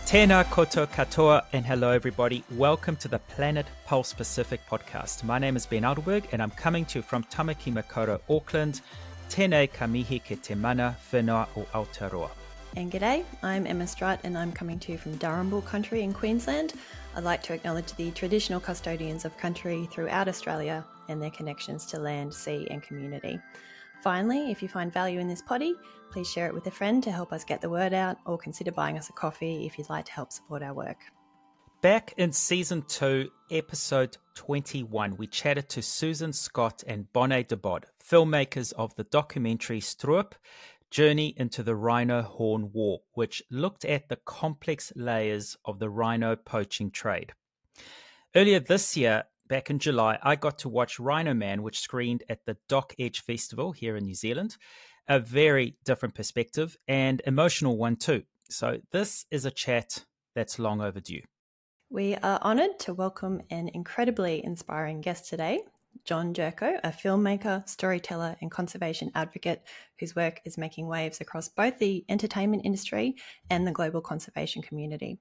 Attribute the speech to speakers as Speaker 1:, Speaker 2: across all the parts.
Speaker 1: Tēnā koto katoa, and hello everybody. Welcome to the Planet Pulse Pacific podcast. My name is Ben Alderberg and I'm coming to you from Tamaki Makaurau, Auckland. Tēnei ka mihi ke te mana whenua o Aotearoa.
Speaker 2: And g'day, I'm Emma Strutt and I'm coming to you from Durrumble country in Queensland. I'd like to acknowledge the traditional custodians of country throughout Australia and their connections to land, sea and community. Finally, if you find value in this potty, please share it with a friend to help us get the word out, or consider buying us a coffee if you'd like to help support our work.
Speaker 1: Back in Season 2, Episode 21, we chatted to Susan Scott and Bonnet de Bod, filmmakers of the documentary Struip, Journey into the Rhino Horn War, which looked at the complex layers of the rhino poaching trade. Earlier this year, back in July, I got to watch RHINO Man, which screened at the Dock Edge Festival here in New Zealand. A very different perspective and emotional one too. So this is a chat that's long overdue.
Speaker 2: We are honoured to welcome an incredibly inspiring guest today, John Jurko, a filmmaker, storyteller and conservation advocate whose work is making waves across both the entertainment industry and the global conservation community.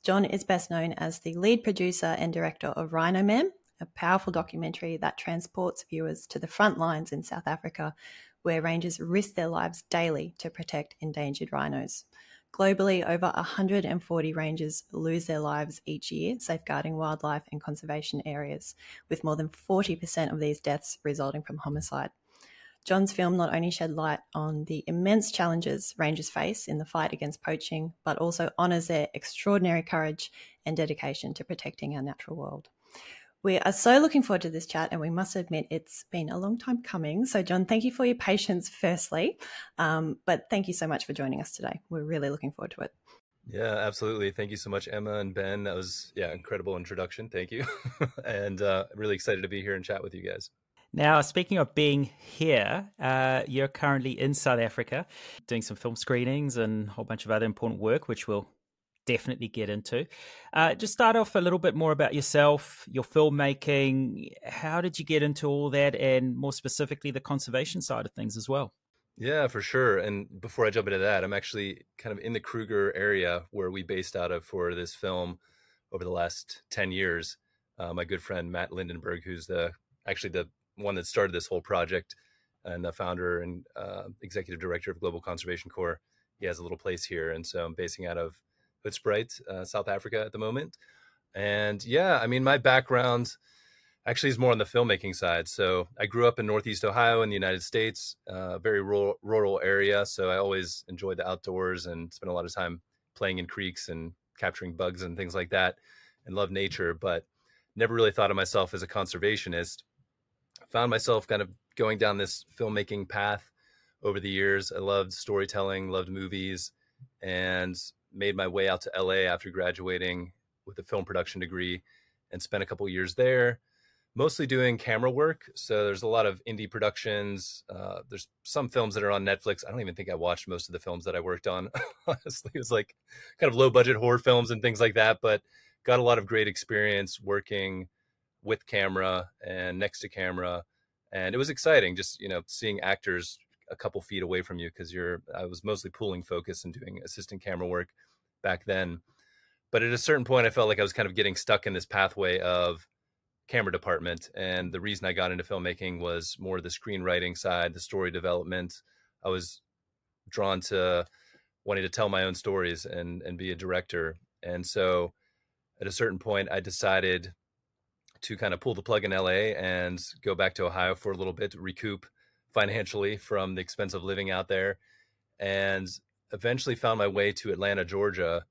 Speaker 2: John is best known as the lead producer and director of RHINO Man, a powerful documentary that transports viewers to the front lines in South Africa, where rangers risk their lives daily to protect endangered rhinos. Globally, over 140 rangers lose their lives each year safeguarding wildlife and conservation areas, with more than 40% of these deaths resulting from homicide. John's film not only shed light on the immense challenges rangers face in the fight against poaching, but also honours their extraordinary courage and dedication to protecting our natural world. We are so looking forward to this chat, and we must admit it's been a long time coming. So, John, thank you for your patience firstly, but thank you so much for joining us today. We're really looking forward to it.
Speaker 3: Yeah, absolutely. Thank you so much, Emma and Ben. That was, incredible introduction. Thank you. And really excited to be here and chat with you guys.
Speaker 1: Now, speaking of being here, you're currently in South Africa doing some film screenings and a whole bunch of other important work, which we'll definitely get into. Just start off a little bit more about yourself, your filmmaking. How did you get into all that, and more specifically the conservation side of things as well?
Speaker 3: Yeah, for sure. And before I jump into that, I'm actually kind of in the Kruger area where we based out of for this film over the last 10 years. My good friend Matt Lindenberg, who's actually the one that started this whole project and the founder and executive director of Global Conservation Corps, he has a little place here. And so I'm basing out of Hoedspruit, South Africa at the moment. And my background actually is more on the filmmaking side. So I grew up in Northeast Ohio in the United States, a very rural area. So I always enjoyed the outdoors and spent a lot of time playing in creeks and capturing bugs and things like that, and love nature, but never really thought of myself as a conservationist. Found myself kind of going down this filmmaking path over the years. I loved storytelling, loved movies, and made my way out to LA after graduating with a film production degree and spent a couple of years there, mostly doing camera work. So there's a lot of indie productions. There's some films that are on Netflix. I don't even think I watched most of the films that I worked on. Honestly, it was like kind of low budget horror films and things like that, but got a lot of great experience working with camera and next to camera. And it was exciting just, seeing actors a couple feet away from you, because I was mostly pooling focus and doing assistant camera work back then. But at a certain point, I felt like I was kind of getting stuck in this pathway of camera department. And the reason I got into filmmaking was more the screenwriting side, the story development. I was drawn to wanting to tell my own stories and be a director. And so at a certain point, I decided to kind of pull the plug in LA and go back to Ohio for a little bit to recoup financially from the expense of living out there, and eventually found my way to Atlanta, Georgia,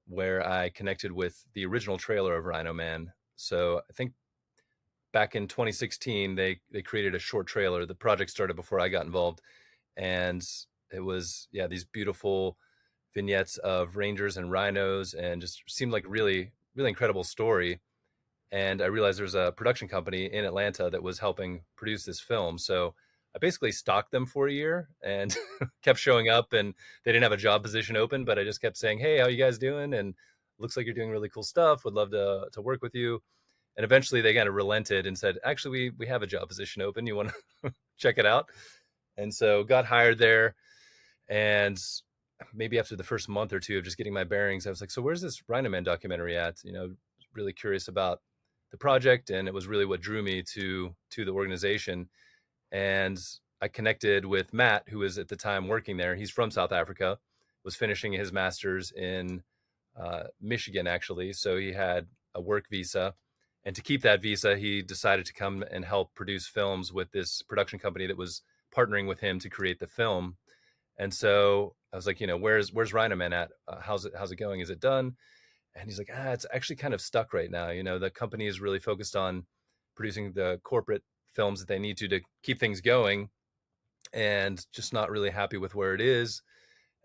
Speaker 3: where I connected with the original trailer of RHINO Man. So I think back in 2016, they created a short trailer. The project started before I got involved, and it was, these beautiful vignettes of rangers and rhinos, and just seemed like really, really incredible story. And I realized there's a production company in Atlanta that was helping produce this film. So I basically stalked them for a year and kept showing up, and they didn't have a job position open, but I just kept saying, hey, how you guys doing? And looks like you're doing really cool stuff. Would love to work with you. And eventually they kind of relented and said, actually, we have a job position open. You want to check it out. And so got hired there. And maybe after the first month or two of just getting my bearings, I was like, so where's this RHINO Man documentary at? Really curious about the project. And it was really what drew me to the organization. And I connected with Matt, who was at the time working there. He's from South Africa, was finishing his master's in Michigan, actually. So he had a work visa. And to keep that visa, he decided to come and help produce films with this production company that was partnering with him to create the film. And so I was like, where's RHINO Man at? How's it going? Is it done? And he's like, it's actually kind of stuck right now. The company is really focused on producing the corporate films that they need to keep things going, and just not really happy with where it is.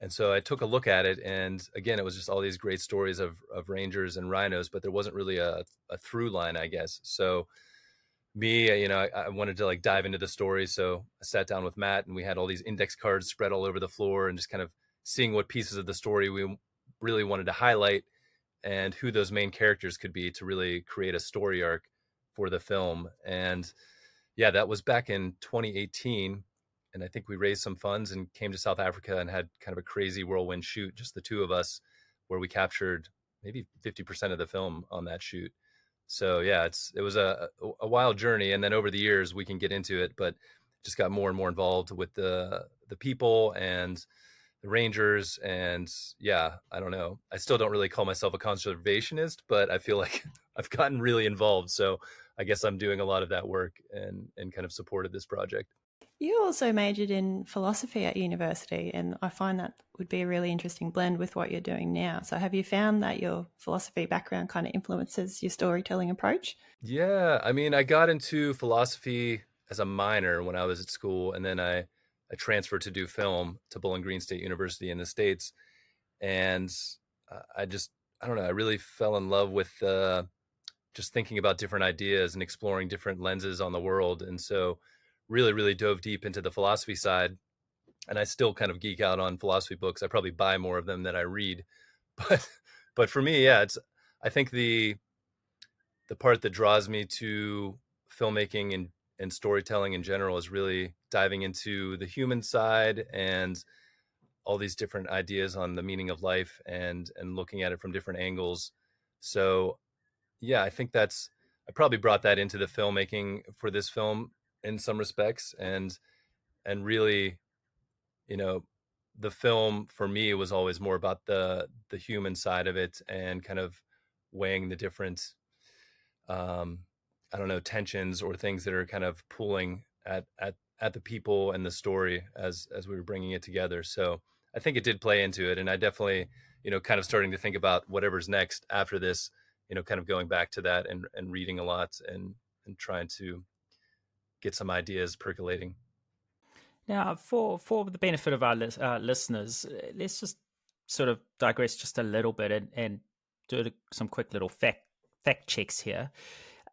Speaker 3: And so I took a look at it, and again, it was just all these great stories of rangers and rhinos, but there wasn't really a through line, I guess. So me, I wanted to dive into the story. So I sat down with Matt, and we had all these index cards spread all over the floor, and just kind of seeing what pieces of the story we really wanted to highlight and who those main characters could be to really create a story arc for the film. And yeah, that was back in 2018. And I think we raised some funds and came to South Africa and had kind of a crazy whirlwind shoot, just the two of us, where we captured maybe 50% of the film on that shoot. So yeah, it was a wild journey. And then over the years, we can get into it, but just got more and more involved with the people and the rangers. And yeah, I don't know. I still don't really call myself a conservationist, but I feel like I've gotten really involved. So I guess I'm doing a lot of that work and kind of supported this project.
Speaker 2: You also majored in philosophy at university, and I find that would be a really interesting blend with what you're doing now. So have you found that your philosophy background kind of influences your storytelling approach?
Speaker 3: Yeah, I mean, I got into philosophy as a minor when I was at school, and then I transferred to do film to Bowling Green State University in the States. And I don't know, I really fell in love with just thinking about different ideas and exploring different lenses on the world. And so really, really dove deep into the philosophy side. And I still kind of geek out on philosophy books. I probably buy more of them than I read. But for me, yeah, I think the part that draws me to filmmaking and storytelling in general is really diving into the human side and all these different ideas on the meaning of life and looking at it from different angles. So yeah, I think I probably brought that into the filmmaking for this film in some respects. And really, the film for me was always more about the human side of it and kind of weighing the different, I don't know, tensions or things that are kind of pulling at the people and the story as we were bringing it together. So I think it did play into it. And I definitely, kind of starting to think about whatever's next after this, kind of going back to that and reading a lot and trying to get some ideas percolating.
Speaker 1: Now, for the benefit of our listeners, let's just sort of digress just a little bit and do some quick little fact checks here.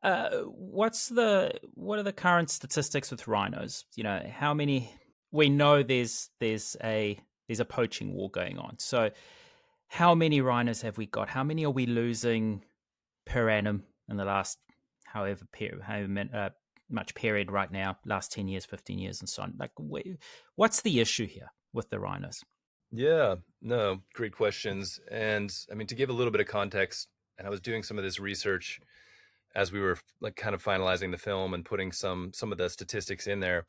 Speaker 1: What are the current statistics with rhinos? How many? We know there's a poaching war going on. So, how many rhinos have we got? How many are we losing per annum in the last however much period right now, last 10 years, 15 years, and so on? What's the issue here with the rhinos?
Speaker 3: Yeah, no, great questions. And I mean, to give a little bit of context, and I was doing some of this research as we were kind of finalizing the film and putting some of the statistics in there.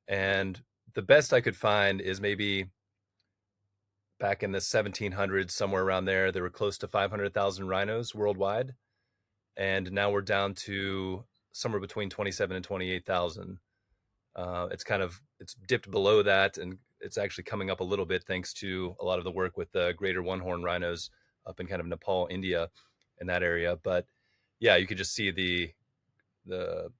Speaker 3: And the best I could find is maybe back in the 1700s, somewhere around there were close to 500,000 rhinos worldwide. And now we're down to somewhere between 27 and 28,000. It's dipped below that, and it's actually coming up a little bit thanks to a lot of the work with the greater one-horn rhinos up in kind of Nepal, India, in that area. But yeah, you could just see the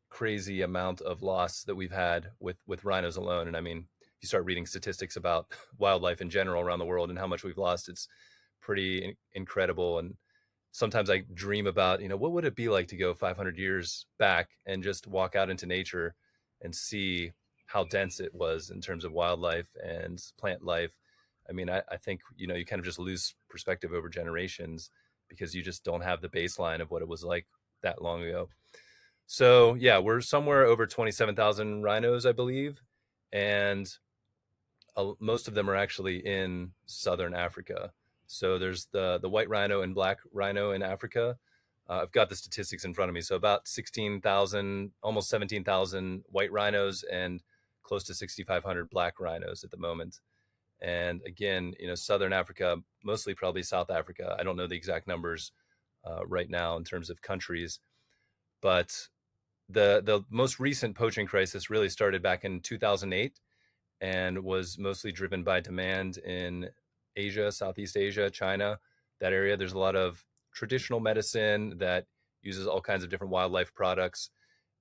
Speaker 3: crazy amount of loss that we've had with rhinos alone. And I mean, you start reading statistics about wildlife in general around the world and how much we've lost. It's pretty incredible. And sometimes I dream about, what would it be like to go 500 years back and just walk out into nature and see how dense it was in terms of wildlife and plant life. I mean, I think, you kind of just lose perspective over generations because you just don't have the baseline of what it was like that long ago. So yeah, we're somewhere over 27,000 rhinos, I believe. And most of them are actually in southern Africa. So there's the white rhino and black rhino in Africa. I've got the statistics in front of me. So about 16,000, almost 17,000 white rhinos and close to 6,500 black rhinos at the moment. And again, southern Africa, mostly probably South Africa. I don't know the exact numbers right now in terms of countries, but the most recent poaching crisis really started back in 2008 and was mostly driven by demand in Asia, Southeast Asia, China, that area. There's a lot of traditional medicine that uses all kinds of different wildlife products.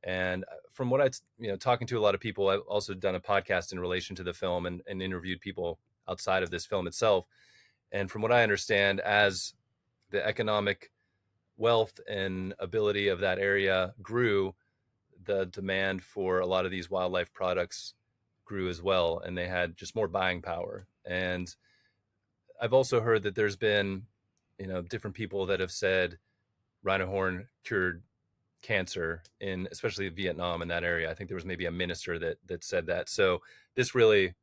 Speaker 3: And from what talking to a lot of people, I've also done a podcast in relation to the film and interviewed people outside of this film itself. And from what I understand, as the economic wealth and ability of that area grew, the demand for a lot of these wildlife products grew as well, and they had just more buying power. And I've also heard that there's been, different people that have said rhino horn cured cancer in especially Vietnam, in that area. I think there was maybe a minister that said that. So this really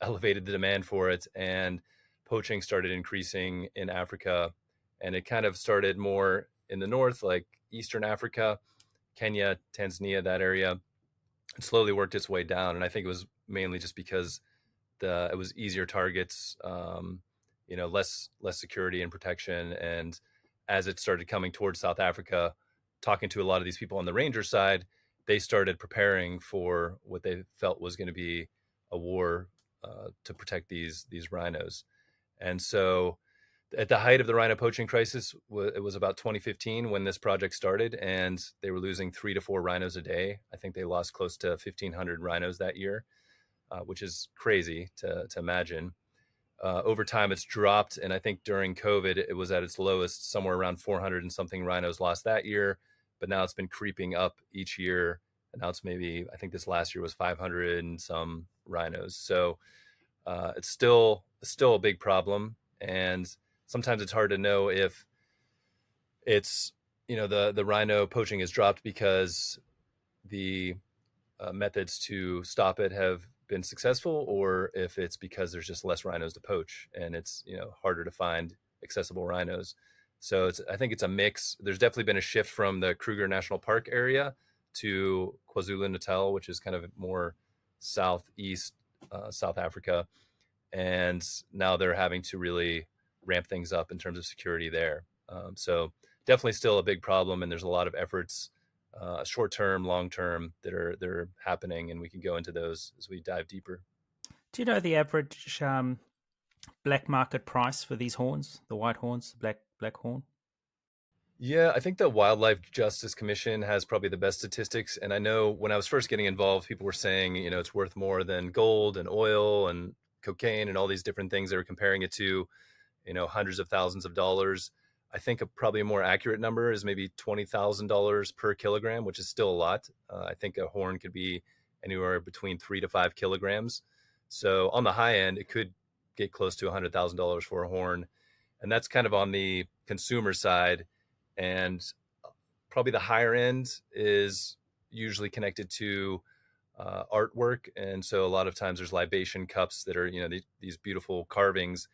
Speaker 3: elevated the demand for it, and poaching started increasing in Africa, and it kind of started more in the north, like Eastern Africa, Kenya, Tanzania, that area. It slowly worked its way down, and I think it was mainly just because it was easier targets, less security and protection. And as it started coming towards South Africa, talking to a lot of these people on the ranger side, they started preparing for what they felt was going to be a war to protect these rhinos. And so at the height of the rhino poaching crisis, it was about 2015 when this project started, and they were losing 3 to 4 rhinos a day. I think they lost close to 1,500 rhinos that year, which is crazy to imagine. Over time, it's dropped, and I think during COVID, it was at its lowest, somewhere around 400 and something rhinos lost that year. But now it's been creeping up each year, and now it's maybe, I think this last year was 500 and some rhinos. So it's still a big problem, and sometimes it's hard to know if it's, the rhino poaching is dropped because the methods to stop it have been successful, or if it's because there's just less rhinos to poach and it's, harder to find accessible rhinos. So I think it's a mix. There's definitely been a shift from the Kruger National Park area to KwaZulu-Natal, which is kind of more southeast South Africa. And now they're having to really ramp things up in terms of security there. So definitely still a big problem, and there's a lot of efforts, short-term, long-term, that are happening, and we can go into those as we dive deeper.
Speaker 1: Do you know the average black market price for these horns, the white horns, black horn?
Speaker 3: Yeah, I think the Wildlife Justice Commission has probably the best statistics. And I know when I was first getting involved, people were saying, it's worth more than gold and oil and cocaine and all these different things they were comparing it to, hundreds of thousands of dollars. I think probably a more accurate number is maybe $20,000 per kilogram, which is still a lot. I think a horn could be anywhere between 3 to 5 kilograms. So on the high end, it could get close to $100,000 for a horn. And that's kind of on the consumer side. And probably the higher end is usually connected to artwork. And so a lot of times there's libation cups that are, these beautiful carvings,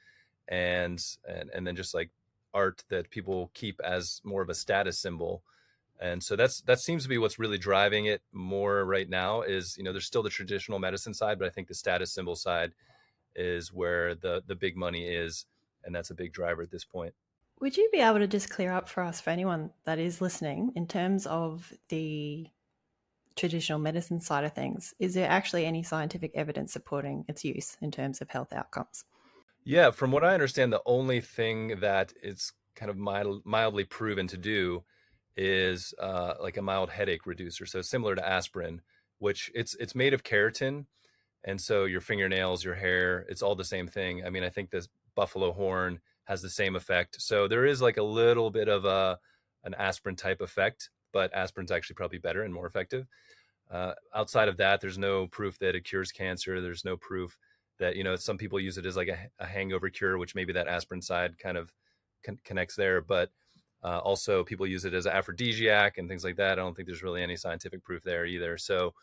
Speaker 3: and then just like art that people keep as more of a status symbol. And so that seems to be what's really driving it more right now is, there's still the traditional medicine side, but I think the status symbol side is where the big money is. And that's a big driver at this point.
Speaker 2: Would you be able to just clear up for us, for anyone that is listening, in terms of the traditional medicine side of things? Is there actually any scientific evidence supporting its use in terms of health outcomes?
Speaker 3: Yeah, from what I understand, the only thing that it's kind of mildly proven to do is like a mild headache reducer. So similar to aspirin, which it's made of keratin. And so your fingernails, your hair, it's all the same thing. I mean, I think this buffalo horn has the same effect. So there is like a little bit of an aspirin type effect, but aspirin's actually probably better and more effective. Outside of that, there's no proof that it cures cancer. There's no proof that, some people use it as like a hangover cure, which maybe that aspirin side kind of connects there. But Also, people use it as an aphrodisiac and things like that. I don't think there's really any scientific proof there either. So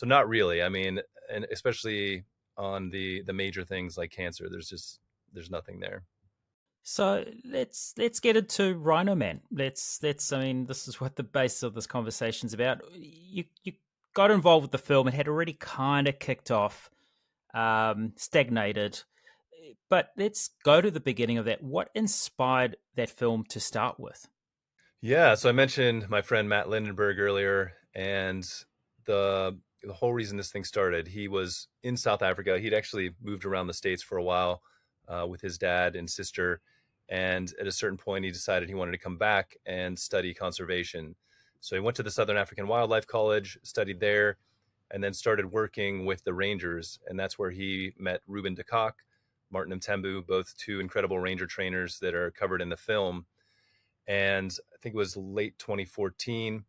Speaker 3: not really. I mean, and especially on the major things like cancer, there's nothing there.
Speaker 1: So let's get into RHINO Man. Let's. I mean, this is what the base of this conversation is about. You got involved with the film. It had already kind of kicked off, stagnated. But let's go to the beginning of that. What inspired that film to start with?
Speaker 3: Yeah, so I mentioned my friend Matt Lindenberg earlier, and the whole reason this thing started, he was in South Africa. He'd actually moved around the States for a while with his dad and sister. And at a certain point, he decided he wanted to come back and study conservation. So he went to the Southern African Wildlife College, studied there, and then started working with the rangers. And that's where he met Ruben de Kock, Martin Mtembu, both two incredible ranger trainers that are covered in the film. And I think it was late 2014,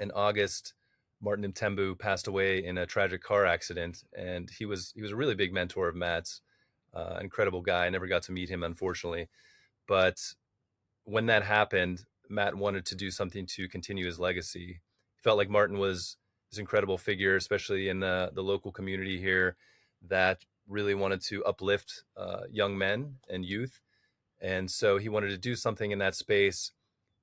Speaker 3: in August, Martin Mtembu passed away in a tragic car accident. And he was a really big mentor of Matt's, incredible guy. I never got to meet him, unfortunately. But when that happened, Matt wanted to do something to continue his legacy. He felt like Martin was this incredible figure, especially in the local community here, that really wanted to uplift young men and youth. And so he wanted to do something in that space.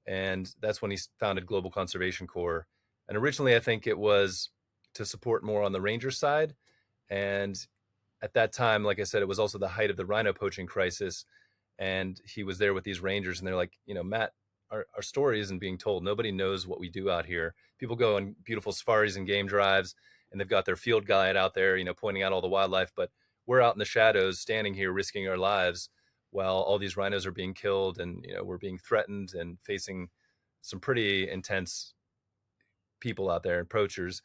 Speaker 3: And that's when he founded Global Conservation Corps. And originally, I think it was to support more on the ranger side. And at that time, like I said, it was also the height of the rhino poaching crisis. And he was there with these rangers, and they're like, Matt, our story isn't being told. Nobody knows what we do out here. People go on beautiful safaris and game drives, and they've got their field guide out there, pointing out all the wildlife. But we're out in the shadows, standing here, risking our lives while all these rhinos are being killed, and we're being threatened and facing some pretty intense people out there and poachers.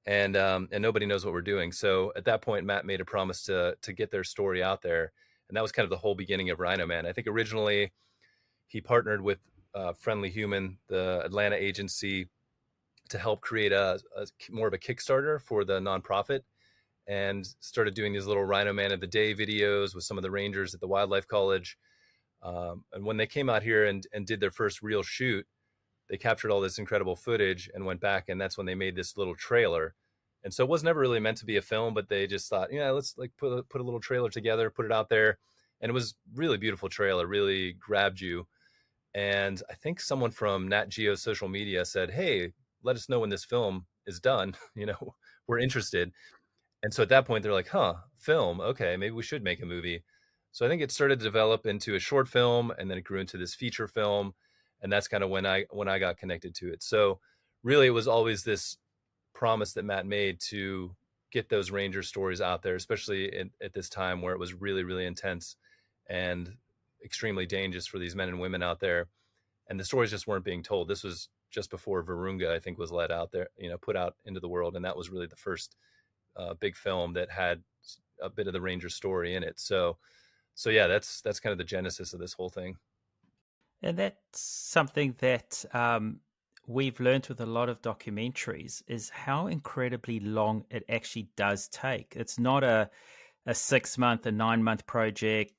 Speaker 3: And nobody knows what we're doing. So at that point, Matt made a promise to get their story out there. And that was kind of the whole beginning of RHINO Man. I think originally he partnered with Friendly Human, the Atlanta agency, to help create a more of a Kickstarter for the nonprofit, and started doing these little RHINO Man of the Day videos with some of the rangers at the Wildlife College. And when they came out here and did their first real shoot, they captured all this incredible footage and went back, and that's when they made this little trailer. And so it was never really meant to be a film, but they just thought, let's like put a little trailer together, put it out there. And it was really beautiful trailer, really grabbed you. And I think someone from Nat Geo social media said, hey, let us know when this film is done. We're interested. And so at that point, they're like, film. Okay, maybe we should make a movie. So I think it started to develop into a short film, and then it grew into this feature film. And that's kind of when I got connected to it. So really, it was always this promise that Matt made to get those ranger stories out there, especially at this time where it was really, really intense and extremely dangerous for these men and women out there. And the stories just weren't being told. This was just before Virunga, I think, was let out there, put out into the world. And that was really the first big film that had a bit of the ranger story in it. So yeah, that's kind of the genesis of this whole thing.
Speaker 1: And that's something that we've learned with a lot of documentaries, is how incredibly long it actually does take. It's not a 6-month, a 9-month project,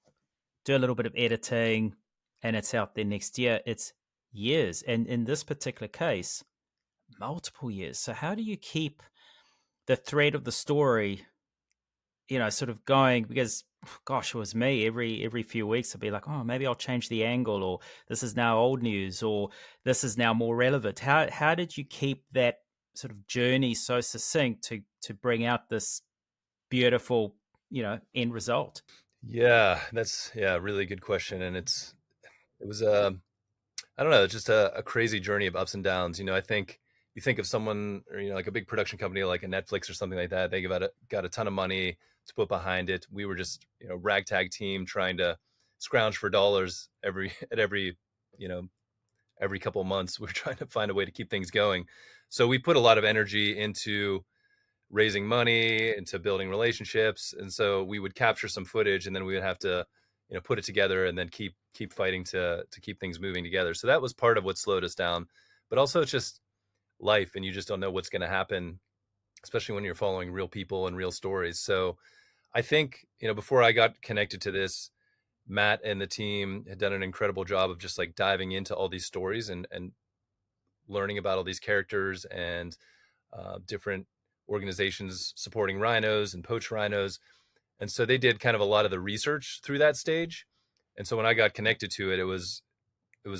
Speaker 1: do a little bit of editing, and it's out there next year. It's years. And in this particular case, multiple years. So how do you keep the thread of the story, sort of going? Because gosh, it was me every few weeks I'd be like, oh, maybe I'll change the angle, or this is now old news, or this is now more relevant. How did you keep that sort of journey so succinct to bring out this beautiful, end result?
Speaker 3: Yeah, that's a really good question. And it was I don't know, just a crazy journey of ups and downs. I think you think of someone, or, like a big production company like a Netflix or something like that, they got a ton of money to put behind it. We were just, ragtag team trying to scrounge for dollars every couple of months. We're trying to find a way to keep things going. So we put a lot of energy into raising money, into building relationships. And so we would capture some footage, and then we would have to, put it together, and then keep fighting to keep things moving together. So that was part of what slowed us down. But also it's just life, and you just don't know what's going to happen, especially when you're following real people and real stories. So I think, before I got connected to this, Matt and the team had done an incredible job of just like diving into all these stories and learning about all these characters and different organizations supporting rhinos and poached rhinos. And so they did kind of a lot of the research through that stage. And so when I got connected to it, it was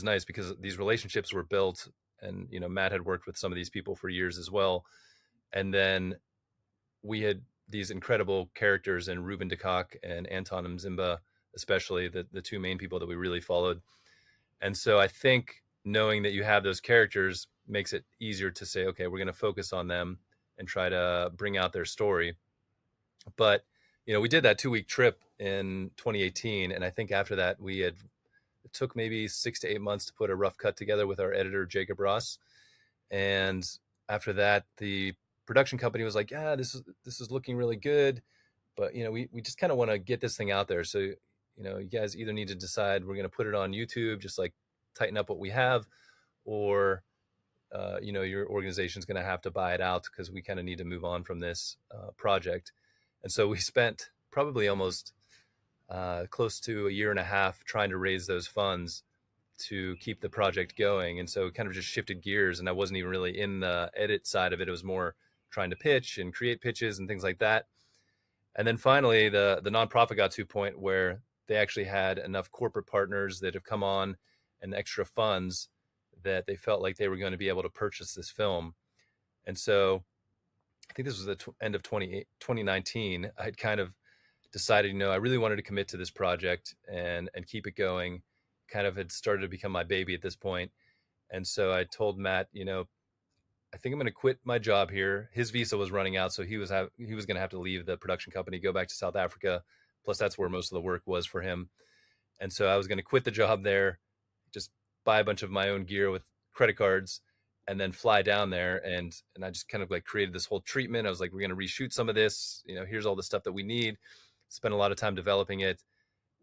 Speaker 3: nice because these relationships were built, and Matt had worked with some of these people for years as well. And then we had these incredible characters in Ruben DeCock and Anton Mzimba, especially the two main people that we really followed. And so I think knowing that you have those characters makes it easier to say, okay, we're going to focus on them and try to bring out their story. But, we did that 2-week trip in 2018. And I think after that, it took maybe 6 to 8 months to put a rough cut together with our editor, Jacob Ross. And after that, the production company was like, yeah, this is looking really good. But, we just kind of want to get this thing out there. So, you guys either need to decide we're going to put it on YouTube, just like tighten up what we have, or, your organization's going to have to buy it out because we kind of need to move on from this project. And so we spent probably almost close to a year and a half trying to raise those funds to keep the project going. And so it kind of just shifted gears, and I wasn't even really in the edit side of it. It was more trying to pitch and create pitches and things like that. And then finally, the nonprofit got to a point where they actually had enough corporate partners that have come on and extra funds that they felt like they were going to be able to purchase this film. And so I think this was the end of 2019. I had kind of decided, I really wanted to commit to this project and keep it going. Kind of had started to become my baby at this point. And so I told Matt, I think I'm going to quit my job here. His visa was running out, so he was going to have to leave the production company, go back to South Africa. Plus, that's where most of the work was for him. And so I was going to quit the job there, just buy a bunch of my own gear with credit cards, and then fly down there. And I just kind of like created this whole treatment. I was like, we're going to reshoot some of this. Here's all the stuff that we need. Spent a lot of time developing it.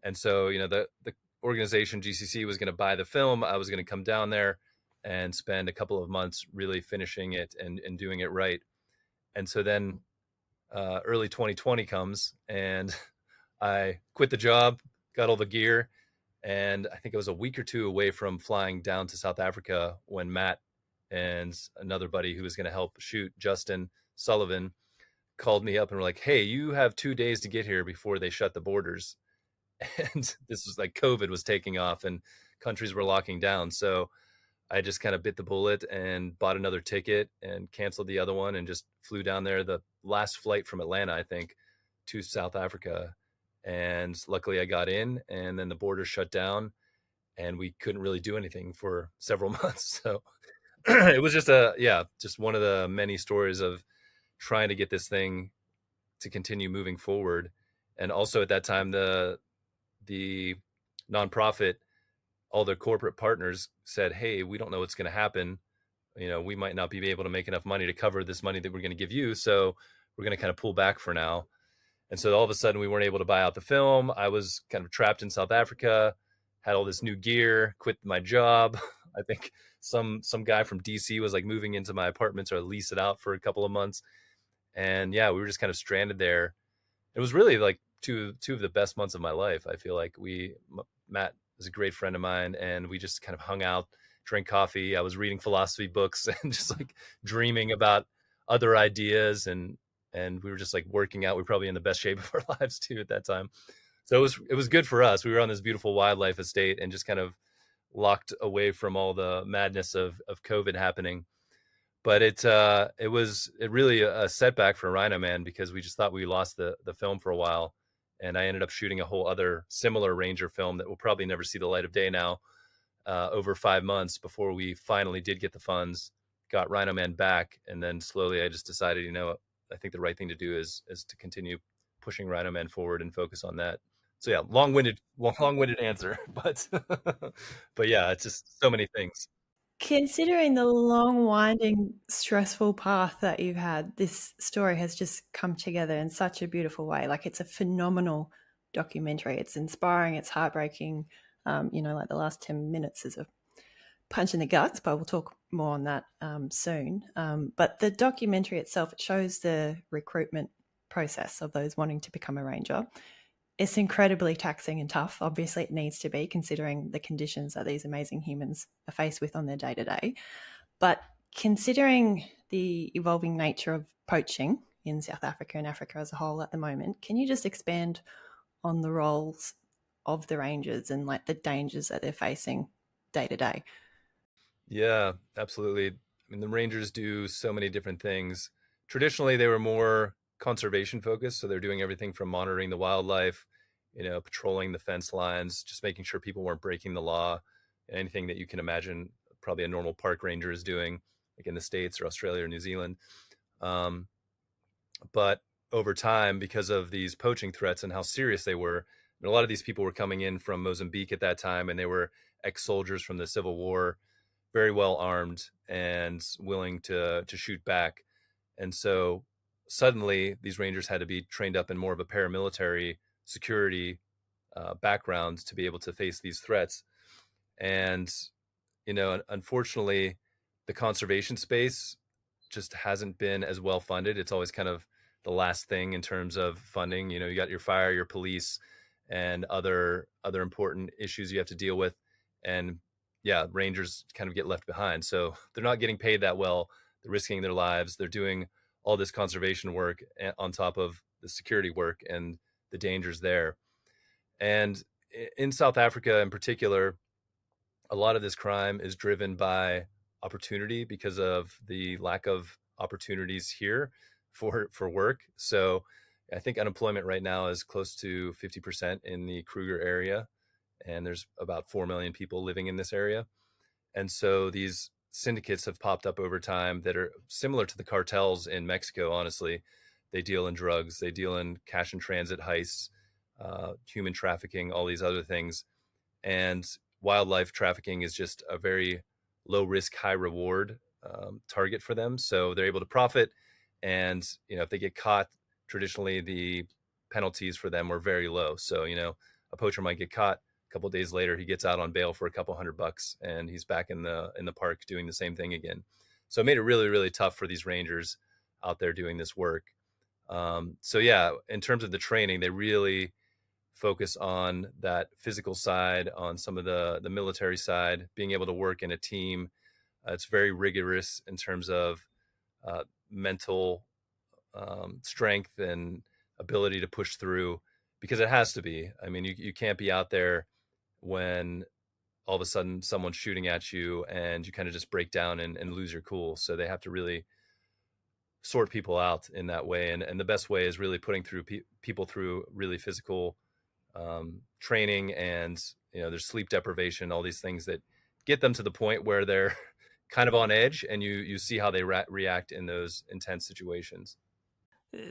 Speaker 3: And so, the organization GCC was going to buy the film. I was going to come down there and spend a couple of months really finishing it and doing it right. And so then early 2020 comes, and I quit the job, got all the gear, and I think I was a week or two away from flying down to South Africa when Matt and another buddy who was going to help shoot, Justin Sullivan, called me up and were like, hey, you have 2 days to get here before they shut the borders. And this was like COVID was taking off and countries were locking down. So I just kind of bit the bullet and bought another ticket and canceled the other one and just flew down there, the last flight from Atlanta, I think, to South Africa. And luckily I got in, and then the border shut down and we couldn't really do anything for several months. So it was just one of the many stories of trying to get this thing to continue moving forward. And also at that time, the nonprofit, all their corporate partners said, hey, we don't know what's going to happen. We might not be able to make enough money to cover this money that we're going to give you. So we're going to kind of pull back for now. And so all of a sudden we weren't able to buy out the film. I was kind of trapped in South Africa, had all this new gear, quit my job. I think some guy from DC was like moving into my apartments or lease it out for a couple of months. And yeah, we were just kind of stranded there. It was really like two of the best months of my life. I feel like Matt is a great friend of mine, and we just kind of hung out, drank coffee. I was reading philosophy books and just like dreaming about other ideas, and we were just like working out. We were probably in the best shape of our lives too at that time. So it was good for us. We were on this beautiful wildlife estate and just kind of locked away from all the madness of COVID happening. But it was really a setback for RHINO Man because we just thought we lost the film for a while. And I ended up shooting a whole other similar Ranger film that will probably never see the light of day now, over 5 months before we finally did get the funds, got RHINO Man back. And then slowly I just decided, I think the right thing to do is to continue pushing RHINO Man forward and focus on that. So yeah, long-winded answer, but yeah, it's just so many things.
Speaker 2: Considering the long, winding, stressful path that you've had, this story has just come together in such a beautiful way. Like, it's a phenomenal documentary. It's inspiring. It's heartbreaking. Like the last 10 minutes is a punch in the guts, but we'll talk more on that soon. But the documentary itself, it shows the recruitment process of those wanting to become a ranger. it's incredibly taxing and tough. Obviously, it needs to be, considering the conditions that these amazing humans are faced with on their day-to-day. But considering the evolving nature of poaching in South Africa and Africa as a whole at the moment, can you just expand on the roles of the rangers and like the dangers that they're facing day to day?
Speaker 3: Yeah, absolutely. I mean, the rangers do so many different things. Traditionally, they were more conservation focused, so they're doing everything from monitoring the wildlife, patrolling the fence lines, just making sure people weren't breaking the law, anything that you can imagine probably a normal park ranger is doing, like in the States or Australia or New Zealand. Um, but over time, because of these poaching threats and how serious they were, and a lot of these people were coming in from Mozambique at that time, and they were ex-soldiers from the Civil War, very well armed and willing to shoot back. And so suddenly these rangers had to be trained up in more of a paramilitary security background to be able to face these threats. And, unfortunately, the conservation space just hasn't been as well funded. It's always kind of the last thing in terms of funding. You got your fire, your police, and other important issues you have to deal with. And yeah, rangers kind of get left behind. So they're not getting paid that well. They're risking their lives. They're doing all this conservation work on top of the security work and the dangers there. And in South Africa in particular, a lot of this crime is driven by opportunity because of the lack of opportunities here for work. So I think unemployment right now is close to 50% in the Kruger area, and there's about 4 million people living in this area. And so these syndicates have popped up over time that are similar to the cartels in Mexico. Honestly, they deal in drugs, they deal in cash and transit heists, human trafficking, all these other things. And wildlife trafficking is just a very low risk, high reward target for them. So they're able to profit. And, if they get caught, traditionally the penalties for them were very low. So, a poacher might get caught. A couple of days later, he gets out on bail for a couple $100 and he's back in the park doing the same thing again. So it made it really, really tough for these rangers out there doing this work. So yeah, in terms of the training, they really focus on that physical side, on some of the military side, being able to work in a team. It's very rigorous in terms of mental strength and ability to push through, because it has to be. I mean, you can't be out there when all of a sudden someone's shooting at you and you kind of just break down and lose your cool. So they have to really sort people out in that way. And the best way is really putting through people through really physical training, and there's sleep deprivation, all these things that get them to the point where they're kind of on edge, and you see how they react in those intense situations.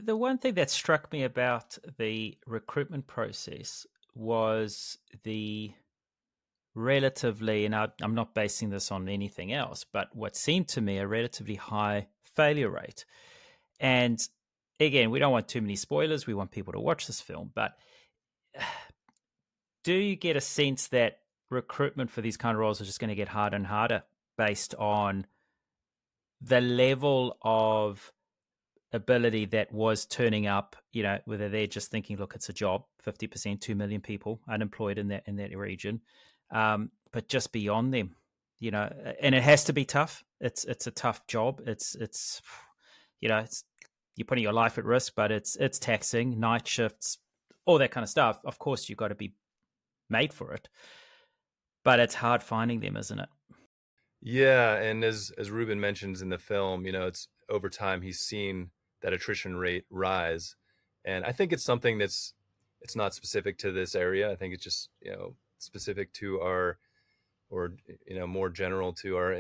Speaker 1: The one thing that struck me about the recruitment process was the relatively, and I'm not basing this on anything else, but what seemed to me a relatively high failure rate. And again, we don't want too many spoilers. We want people to watch this film, but do you get a sense that recruitment for these kind of roles is just going to get harder and harder based on the level of ability that was turning up, whether they're just thinking, look, it's a job, 50%, 2 million people unemployed in that region. But just beyond them, and it has to be tough. It's a tough job. It's you're putting your life at risk, but it's taxing, night shifts, all that kind of stuff. Of course, you've got to be made for it, but it's hard finding them, isn't it?
Speaker 3: Yeah. And as Ruben mentions in the film, it's over time, he's seen that attrition rate rise. And I think it's something it's not specific to this area. I think it's just, specific to our, or, more general to our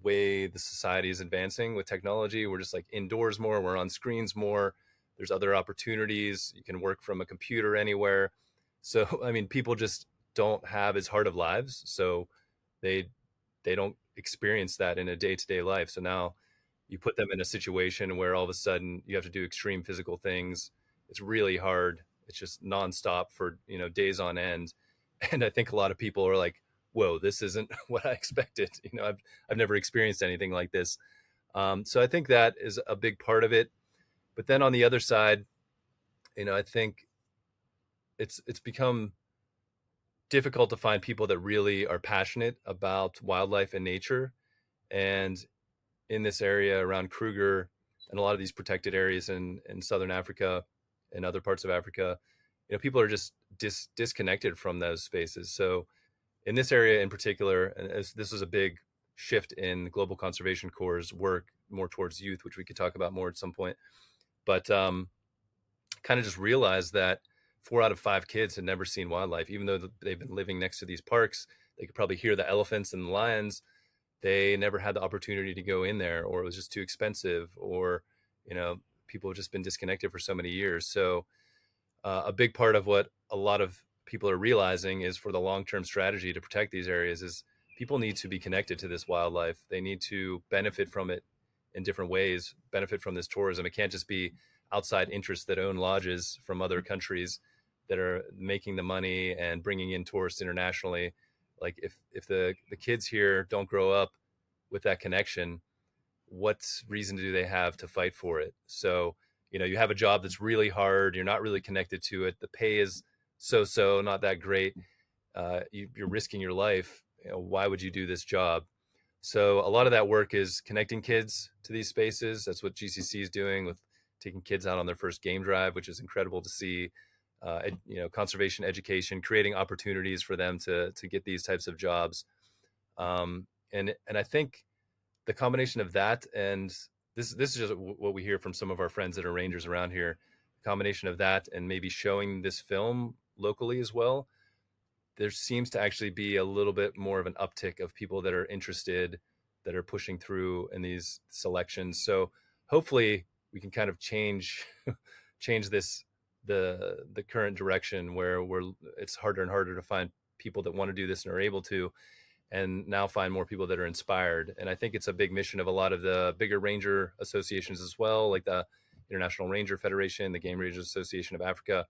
Speaker 3: way the society is advancing with technology. We're just like indoors more, we're on screens more. There's other opportunities. You can work from a computer anywhere. So, I mean, people just don't have as hard of lives. So they don't experience that in a day-to-day life. So now you put them in a situation where all of a sudden you have to do extreme physical things. It's really hard. It's just nonstop for, days on end. And I think a lot of people are like, whoa, this isn't what I expected. I've never experienced anything like this. So I think that is a big part of it. But then on the other side, I think it's become difficult to find people that really are passionate about wildlife and nature. And in this area around Kruger and a lot of these protected areas in Southern Africa and other parts of Africa, people are just disconnected from those spaces. So in this area in particular, and this was a big shift in Global Conservation Corps' work more towards youth, which we could talk about more at some point, but kind of just realized that 4 out of 5 kids had never seen wildlife, even though they've been living next to these parks. They could probably hear the elephants and the lions. They never had the opportunity to go in there, or it was just too expensive, or, people have just been disconnected for so many years. So a big part of what a lot of people are realizing is, for the long-term strategy to protect these areas, is people need to be connected to this wildlife. They need to benefit from it in different ways, benefit from this tourism. It can't just be outside interests that own lodges from other countries that are making the money and bringing in tourists internationally. Like if the kids here don't grow up with that connection, what reason do they have to fight for it? So, you have a job that's really hard. You're not really connected to it. The pay is so, not that great. You're risking your life. Why would you do this job? So a lot of that work is connecting kids to these spaces. That's what GCC is doing, with taking kids out on their first game drive, which is incredible to see. Conservation education, creating opportunities for them to get these types of jobs. And I think the combination of that, and this is just what we hear from some of our friends that are rangers around here, the combination of that and maybe showing this film locally as well, there seems to actually be a little bit more of an uptick of people that are interested, that are pushing through in these selections. So hopefully we can kind of change this, the current direction where it's harder and harder to find people that want to do this and are able to, and now find more people that are inspired. And I think it's a big mission of a lot of the bigger ranger associations as well, like the International Ranger Federation, the Game Rangers Association of Africa.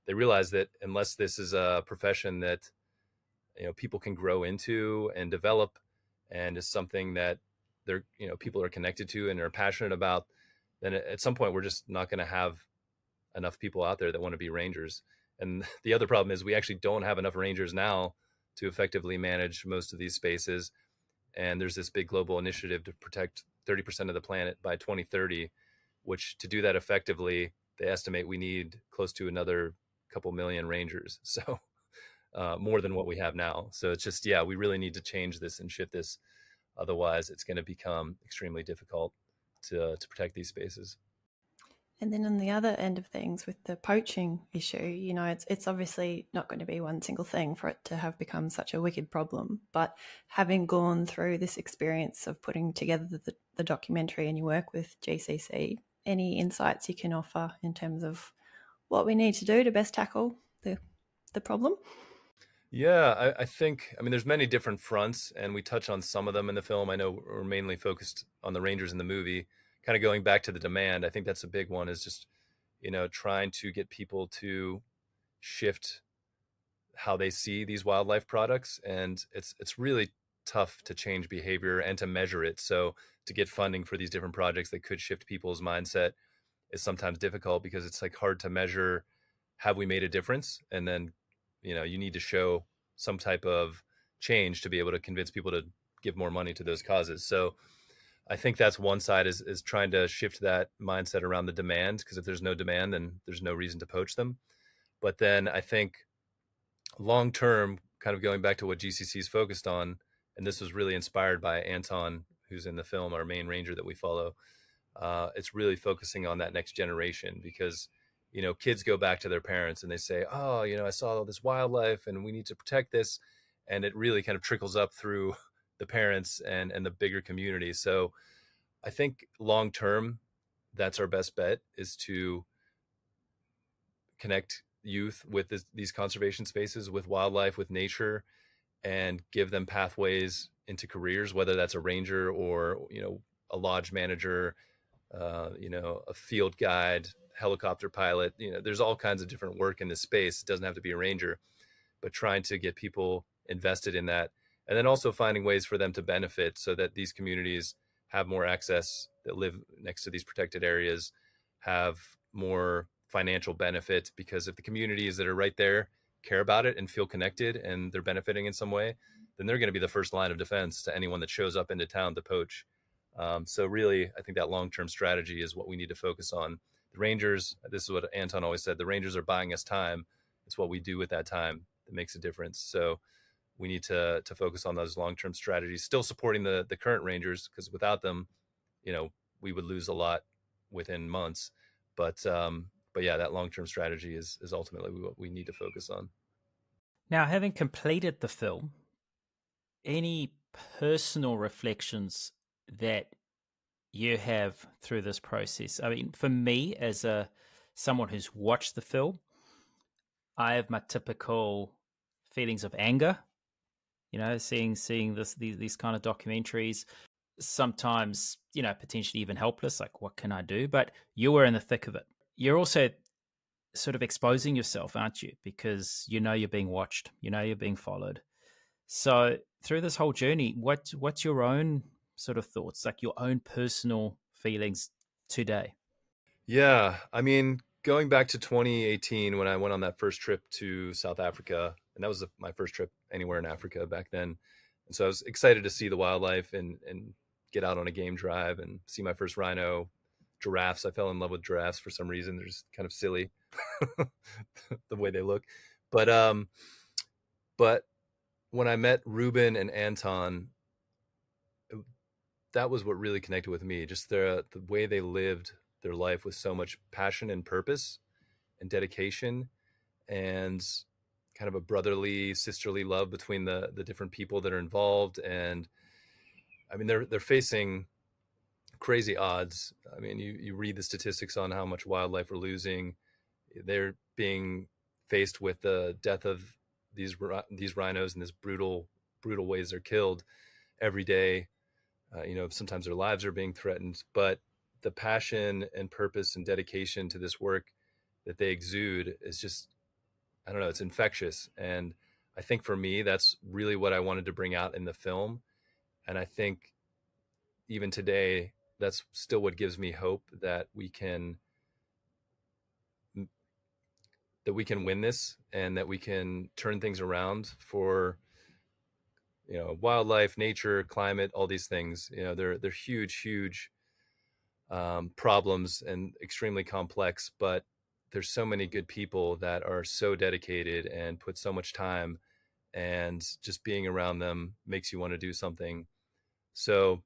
Speaker 3: They realize that unless this is a profession that people can grow into and develop, and is something that people are connected to and are passionate about, then at some point we're just not going to have enough people out there that want to be rangers. And the other problem is we actually don't have enough rangers now to effectively manage most of these spaces. And there's this big global initiative to protect 30% of the planet by 2030, which, to do that effectively, they estimate we need close to another couple million rangers. So more than what we have now. So it's just, we really need to change this and shift this. Otherwise it's going to become extremely difficult to protect these spaces.
Speaker 2: And then on the other end of things, with the poaching issue, it's obviously not going to be one single thing for it to have become such a wicked problem. But having gone through this experience of putting together the documentary and your work with GCC, any insights you can offer in terms of what we need to do to best tackle the problem?
Speaker 3: Yeah, I think, there's many different fronts, and we touch on some of them in the film. I know we're mainly focused on the rangers in the movie. Kind of going back to the demand, I think that's a big one, is just, trying to get people to shift how they see these wildlife products. And it's really tough to change behavior and to measure it. So to get funding for these different projects that could shift people's mindset is sometimes difficult, because it's like hard to measure, have we made a difference? And then, you need to show some type of change to be able to convince people to give more money to those causes. So I think that's one side, is trying to shift that mindset around the demand, because if there's no demand, then there's no reason to poach them. But then I think long term, kind of going back to what GCC is focused on, and this was really inspired by Anton, who's in the film, our main ranger that we follow. It's really focusing on that next generation, because kids go back to their parents and they say, oh, I saw all this wildlife and we need to protect this. And it really kind of trickles up through the parents and the bigger community. So I think long term, that's our best bet, is to connect youth with these conservation spaces, with wildlife, with nature, and give them pathways into careers, whether that's a ranger or, a lodge manager, a field guide, helicopter pilot. There's all kinds of different work in this space. It doesn't have to be a ranger, but trying to get people invested in that. And then also finding ways for them to benefit, so that these communities have more access, that live next to these protected areas, have more financial benefit, because if the communities that are right there care about it and feel connected and they're benefiting in some way, then they're going to be the first line of defense to anyone that shows up into town to poach. So really, I think that long-term strategy is what we need to focus on. The Rangers, this is what Anton always said, the Rangers are buying us time. It's what we do with that time that makes a difference. So we need to focus on those long-term strategies, still supporting the current Rangers, because without them, we would lose a lot within months. But yeah, that long-term strategy is ultimately what we need to focus on.
Speaker 1: Now, having completed the film, any personal reflections that you have through this process? I mean, for me, as someone who's watched the film, I have my typical feelings of anger. Seeing these kind of documentaries, sometimes potentially even helpless. Like, what can I do? But you were in the thick of it. You're also sort of exposing yourself, aren't you? Because you're being watched. You're being followed. So through this whole journey, what's your own sort of thoughts, like your own personal feelings today?
Speaker 3: Yeah, I mean, going back to 2018 when I went on that first trip to South Africa, and that was my first trip anywhere in Africa back then. And so I was excited to see the wildlife and get out on a game drive and see my first rhino, giraffes. I fell in love with giraffes for some reason. They're just kind of silly the way they look. But when I met Ruben and Anton, that was what really connected with me. Just the way they lived their life with so much passion and purpose and dedication, and kind of a brotherly, sisterly love between the different people that are involved. And I mean, they're facing crazy odds. I mean, you read the statistics on how much wildlife we're losing. They're being faced with the death of these rhinos and this brutal ways they're killed every day. Sometimes their lives are being threatened, but the passion and purpose and dedication to this work that they exude is just, I don't know, it's infectious. And I think for me, that's really what I wanted to bring out in the film. And I think even today, that's still what gives me hope that we can win this, and that we can turn things around for wildlife, nature, climate, all these things. They're huge problems and extremely complex, but there's so many good people that are so dedicated and put so much time, and just being around them makes you want to do something. So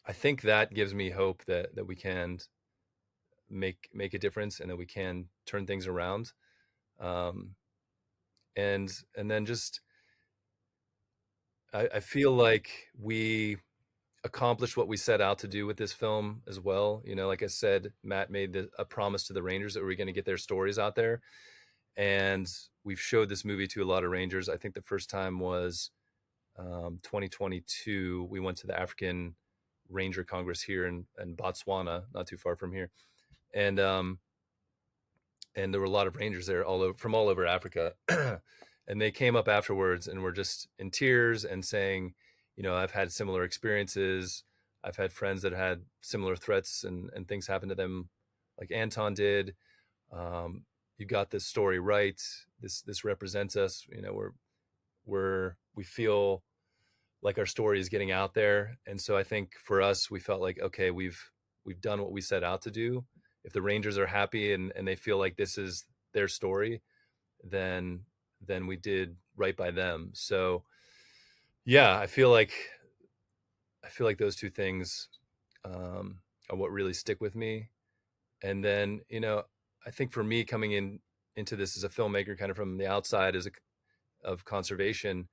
Speaker 3: I think that gives me hope that we can make a difference, and that we can turn things around. And then just, I feel like we accomplished what we set out to do with this film as well. Like I said, Matt made a promise to the Rangers that we were going to get their stories out there. And we've showed this movie to a lot of Rangers. I think the first time was 2022. We went to the African Ranger Congress here in Botswana, not too far from here. And there were a lot of Rangers there from all over Africa. And they came up afterwards and were just in tears and saying, I've had similar experiences. I've had friends that had similar threats and things happen to them, like Anton did. You got this story right. This represents us. We feel like our story is getting out there. And so I think for us, we felt like, okay, we've done what we set out to do. If the Rangers are happy and they feel like this is their story, then we did right by them. So yeah, I feel like those two things are what really stick with me. And then, I think for me, coming into this as a filmmaker, kind of from the outside of conservation,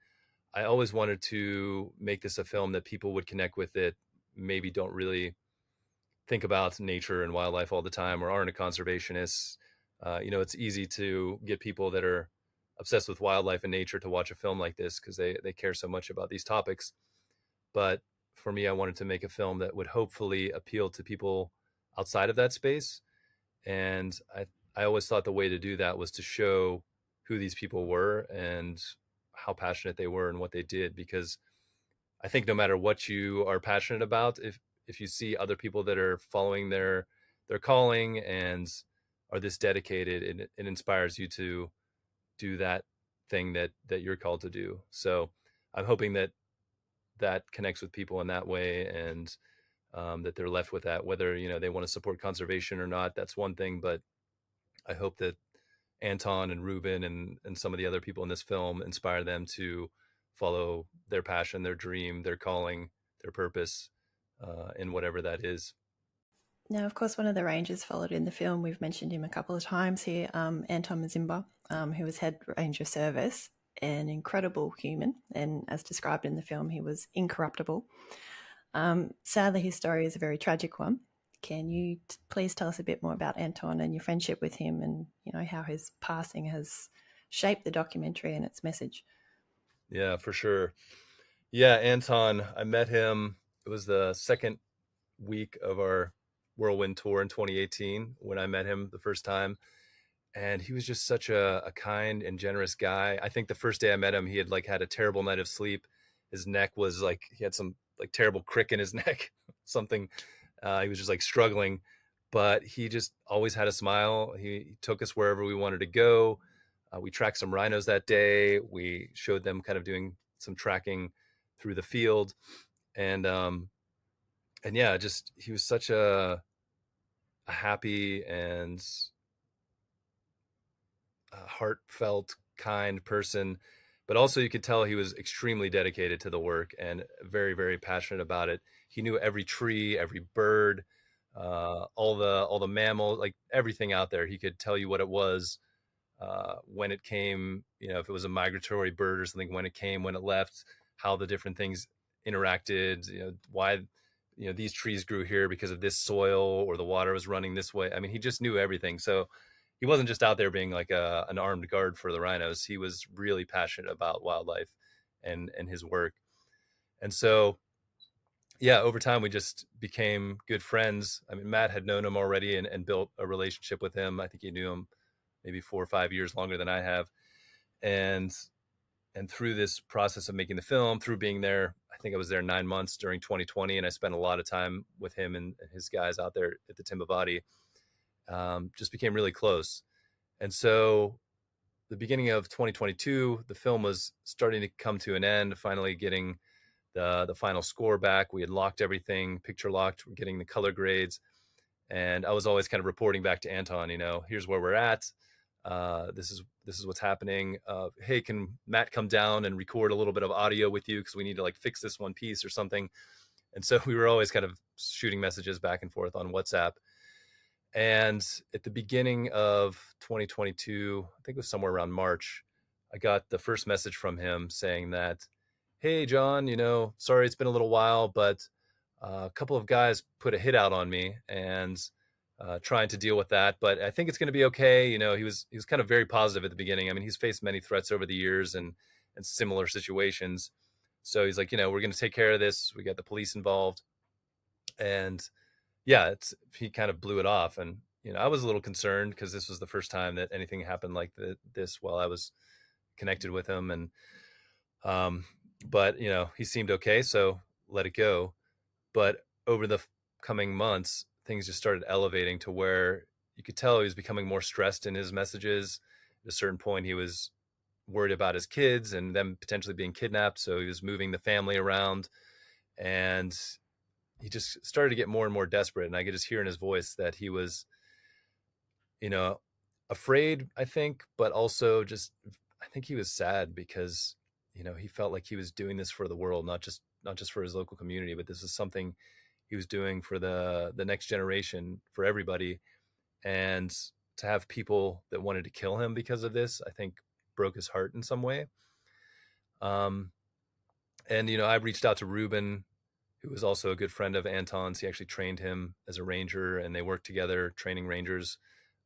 Speaker 3: I always wanted to make this a film that people would connect with, it maybe don't really think about nature and wildlife all the time, or aren't a conservationist. It's easy to get people that are obsessed with wildlife and nature to watch a film like this because they care so much about these topics. But for me, I wanted to make a film that would hopefully appeal to people outside of that space. And I always thought the way to do that was to show who these people were and how passionate they were and what they did. Because I think no matter what you are passionate about, if you see other people that are following their calling and are this dedicated, and it inspires you to do that thing that you're called to do. So I'm hoping that connects with people in that way, and that they're left with that. Whether they want to support conservation or not, that's one thing. But I hope that Anton and Ruben and some of the other people in this film inspire them to follow their passion, their dream, their calling, their purpose, in whatever that is.
Speaker 2: Now, of course, one of the rangers followed in the film, we've mentioned him a couple of times here, Anton Mazimba, who was head ranger service, an incredible human. And as described in the film, he was incorruptible. Sadly, his story is a very tragic one. Can you please tell us a bit more about Anton and your friendship with him, and how his passing has shaped the documentary and its message?
Speaker 3: Yeah, for sure. Yeah, Anton, I met him. It was the second week of our whirlwind tour in 2018 when I met him the first time. And he was just such a kind and generous guy. I think the first day I met him, he had had a terrible night of sleep. His neck was he had some terrible crick in his neck, something. He was just struggling, but he just always had a smile. He took us wherever we wanted to go. We tracked some rhinos that day. We showed them kind of doing some tracking through the field. And yeah, just, he was such a happy and heartfelt, kind person, but also you could tell he was extremely dedicated to the work and very, very passionate about it. He knew every tree, every bird, all the mammals, everything out there. He could tell you what it was, when it came, if it was a migratory bird or something, when it came, when it left, how the different things interacted, why, these trees grew here because of this soil, or the water was running this way. I mean, he just knew everything. So he wasn't just out there being an armed guard for the rhinos. He was really passionate about wildlife and his work. And so, yeah, over time, we just became good friends. I mean, Matt had known him already and built a relationship with him. I think he knew him maybe 4 or 5 years longer than I have. And through this process of making the film, through being there, I think I was there 9 months during 2020, and I spent a lot of time with him and his guys out there at the Timbavati. Just became really close. And so the beginning of 2022, the film was starting to come to an end, finally getting the final score back. We had locked everything, picture locked, we're getting the color grades. And I was always kind of reporting back to Anton, here's where we're at. This is what's happening. Hey, can Matt come down and record a little bit of audio with you? Because we need to fix this one piece or something. And so we were always kind of shooting messages back and forth on WhatsApp. And at the beginning of 2022, I think it was somewhere around March, I got the first message from him saying that, hey, John, sorry, it's been a little while, but a couple of guys put a hit out on me, and trying to deal with that. But I think it's going to be okay. He was kind of very positive at the beginning. I mean, he's faced many threats over the years and similar situations. So he's like, we're going to take care of this. We got the police involved. And yeah, he kind of blew it off. And, I was a little concerned because this was the first time that anything happened like this while I was connected with him. And, but, he seemed okay. So let it go. But over the coming months, things just started elevating to where you could tell he was becoming more stressed in his messages. At a certain point, he was worried about his kids and them potentially being kidnapped. So he was moving the family around, and he just started to get more and more desperate. And I could just hear in his voice that he was, afraid, I think, but also just, I think he was sad because, he felt like he was doing this for the world, not just for his local community, but this is something he was doing for the next generation, for everybody. And to have people that wanted to kill him because of this, I think broke his heart in some way. And, I reached out to Ruben, who was also a good friend of Anton's. He actually trained him as a ranger, and they worked together training rangers,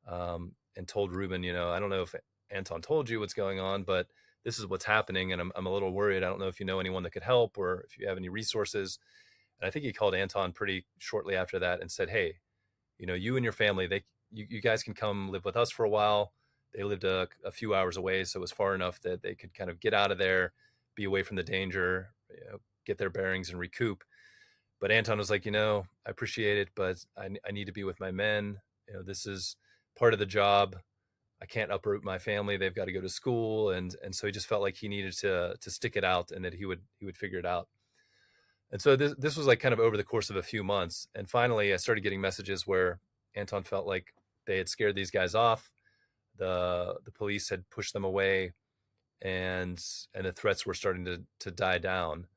Speaker 3: and told Ruben, I don't know if Anton told you what's going on, but this is what's happening. And I'm a little worried. I don't know if you know anyone that could help or if you have any resources. And I think he called Anton pretty shortly after that and said, hey, you and your family, you guys can come live with us for a while. They lived a few hours away, so it was far enough that they could kind of get out of there, be away from the danger, get their bearings and recoup. But Anton was like, I appreciate it, but I need to be with my men. This is part of the job. I can't uproot my family. They've got to go to school. And so he just felt like he needed to stick it out and that he would figure it out. And so this was like kind of over the course of a few months. And finally I started getting messages where Anton felt like they had scared these guys off. The police had pushed them away, and the threats were starting to die down.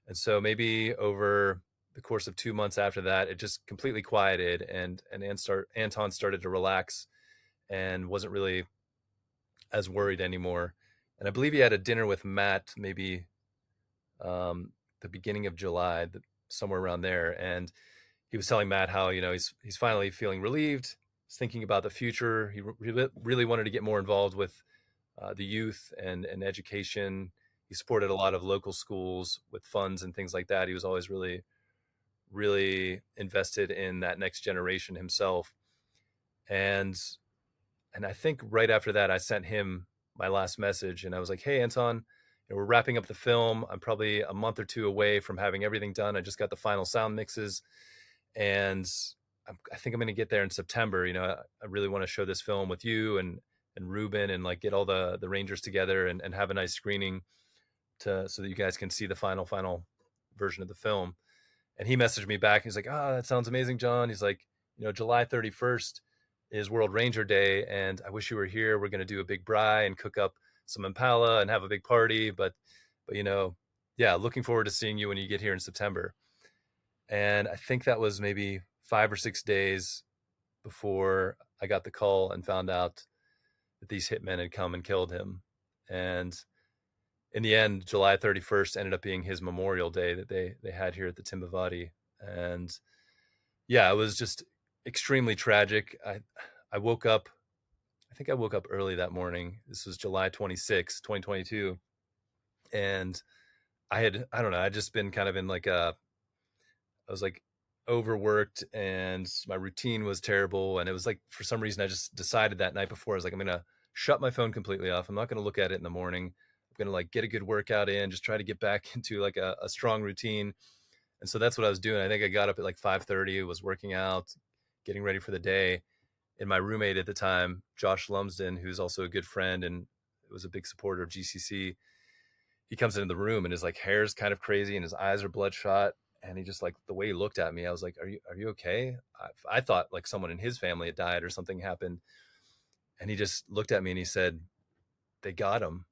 Speaker 3: And so maybe over the course of 2 months after that, it just completely quieted, and Anton started to relax and wasn't really as worried anymore. And I believe he had a dinner with Matt, maybe the beginning of July, somewhere around there. And he was telling Matt how, he's finally feeling relieved. He's thinking about the future. He really wanted to get more involved with the youth and education. He supported a lot of local schools with funds and things like that. He was always really, really invested in that next generation himself. And I think right after that, I sent him my last message, and I was like, "Hey, Anton, we're wrapping up the film. I'm probably a month or two away from having everything done. I just got the final sound mixes, and I think I'm going to get there in September. I really want to show this film with you and Ruben, and like get all the Rangers together and have a nice screening so that you guys can see the final version of the film." And he messaged me back. He's like, "Oh, that sounds amazing, John." He's like, July 31st is World Ranger Day, and I wish you were here. We're going to do a big braai and cook up some impala and have a big party. But yeah, looking forward to seeing you when you get here in September. And I think that was maybe 5 or 6 days before I got the call and found out that these hitmen had come and killed him. And in the end, July 31st ended up being his Memorial Day that they had here at the Timbavati. And yeah, it was just extremely tragic. I woke up, I think I woke up early that morning. This was July 26, 2022. And I don't know, I'd just been kind of in like I was like overworked, and my routine was terrible. And it was like, for some reason, I just decided that night before, I was like, I'm going to shut my phone completely off. I'm not going to look at it in the morning. I'm going to like get a good workout in, just try to get back into like a strong routine. And so that's what I was doing. I think I got up at like 5:30, was working out, getting ready for the day. And my roommate at the time, Josh Lumsden, who's also a good friend and was a big supporter of GCC, he comes into the room and his like hair's kind of crazy and his eyes are bloodshot. And he just like, the way he looked at me, I was like, are you okay? I thought like someone in his family had died or something happened. And he just looked at me and he said, "They got him."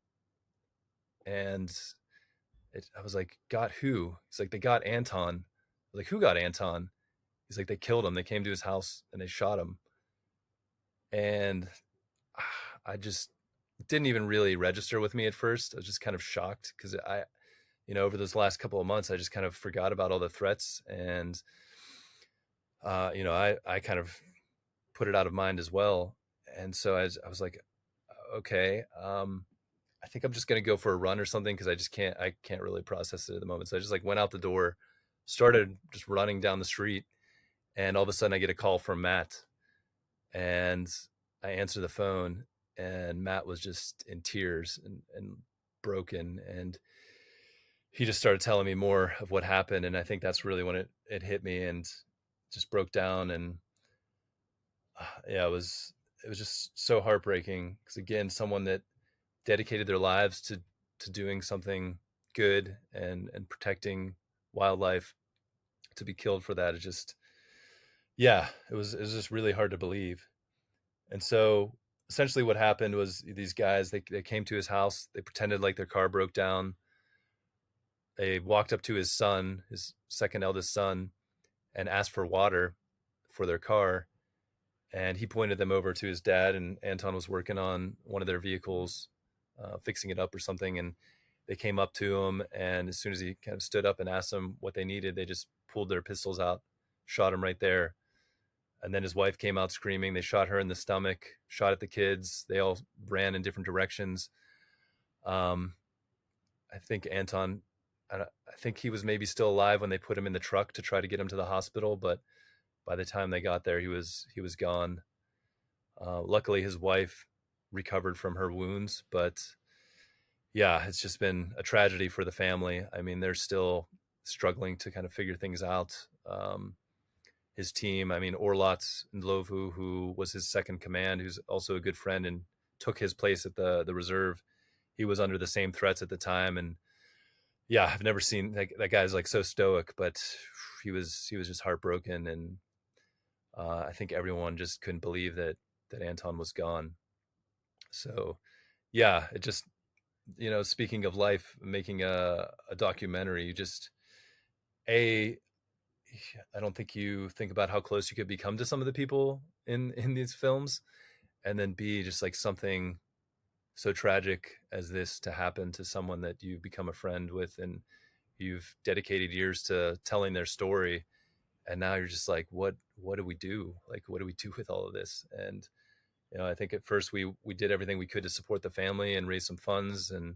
Speaker 3: And I was like, "Got who?" He's like, "They got Anton." I was like, "Who got Anton?" He's like, "They killed him. They came to his house and they shot him." And I just didn't even really register with me at first. I was just kind of shocked because over those last couple of months, I just kind of forgot about all the threats. And, I kind of put it out of mind as well. And so I was like, okay, I think I'm just going to go for a run or something, because I can't really process it at the moment. So I just like went out the door, started just running down the street, and all of a sudden I get a call from Matt, and I answer the phone, and Matt was just in tears and broken. And he just started telling me more of what happened. And I think that's really when it hit me and just broke down. And yeah, it was just so heartbreaking, because again, someone that dedicated their lives to doing something good and protecting wildlife, to be killed for that, is just, yeah, it was just really hard to believe. And so essentially what happened was, these guys, they came to his house, they pretended like their car broke down. They walked up to his son, his second eldest son, and asked for water for their car. And he pointed them over to his dad, and Anton was working on one of their vehicles, fixing it up or something. And they came up to him, and as soon as he kind of stood up and asked them what they needed, they just pulled their pistols out, shot him right there. And then his wife came out screaming. They shot her in the stomach, shot at the kids. They all ran in different directions. I think Anton, I think he was maybe still alive when they put him in the truck to try to get him to the hospital, but by the time they got there, he was gone. Luckily, his wife recovered from her wounds, but yeah, it's just been a tragedy for the family. I mean, they're still struggling to kind of figure things out. his team. I mean, Orlots Ndlovu, who was his second command, who's also a good friend and took his place at the reserve. He was under the same threats at the time. And yeah, I've never seen that guy's like so stoic, but he was just heartbroken. And I think everyone just couldn't believe that Anton was gone. So yeah, it just, speaking of life, making a documentary, you just, I don't think you think about how close you could become to some of the people in these films, and then B, just like something so tragic as this to happen to someone that you become a friend with and you've dedicated years to telling their story, and now you're just like, what do we do? Like, what do we do with all of this? And I think at first we did everything we could to support the family and raise some funds and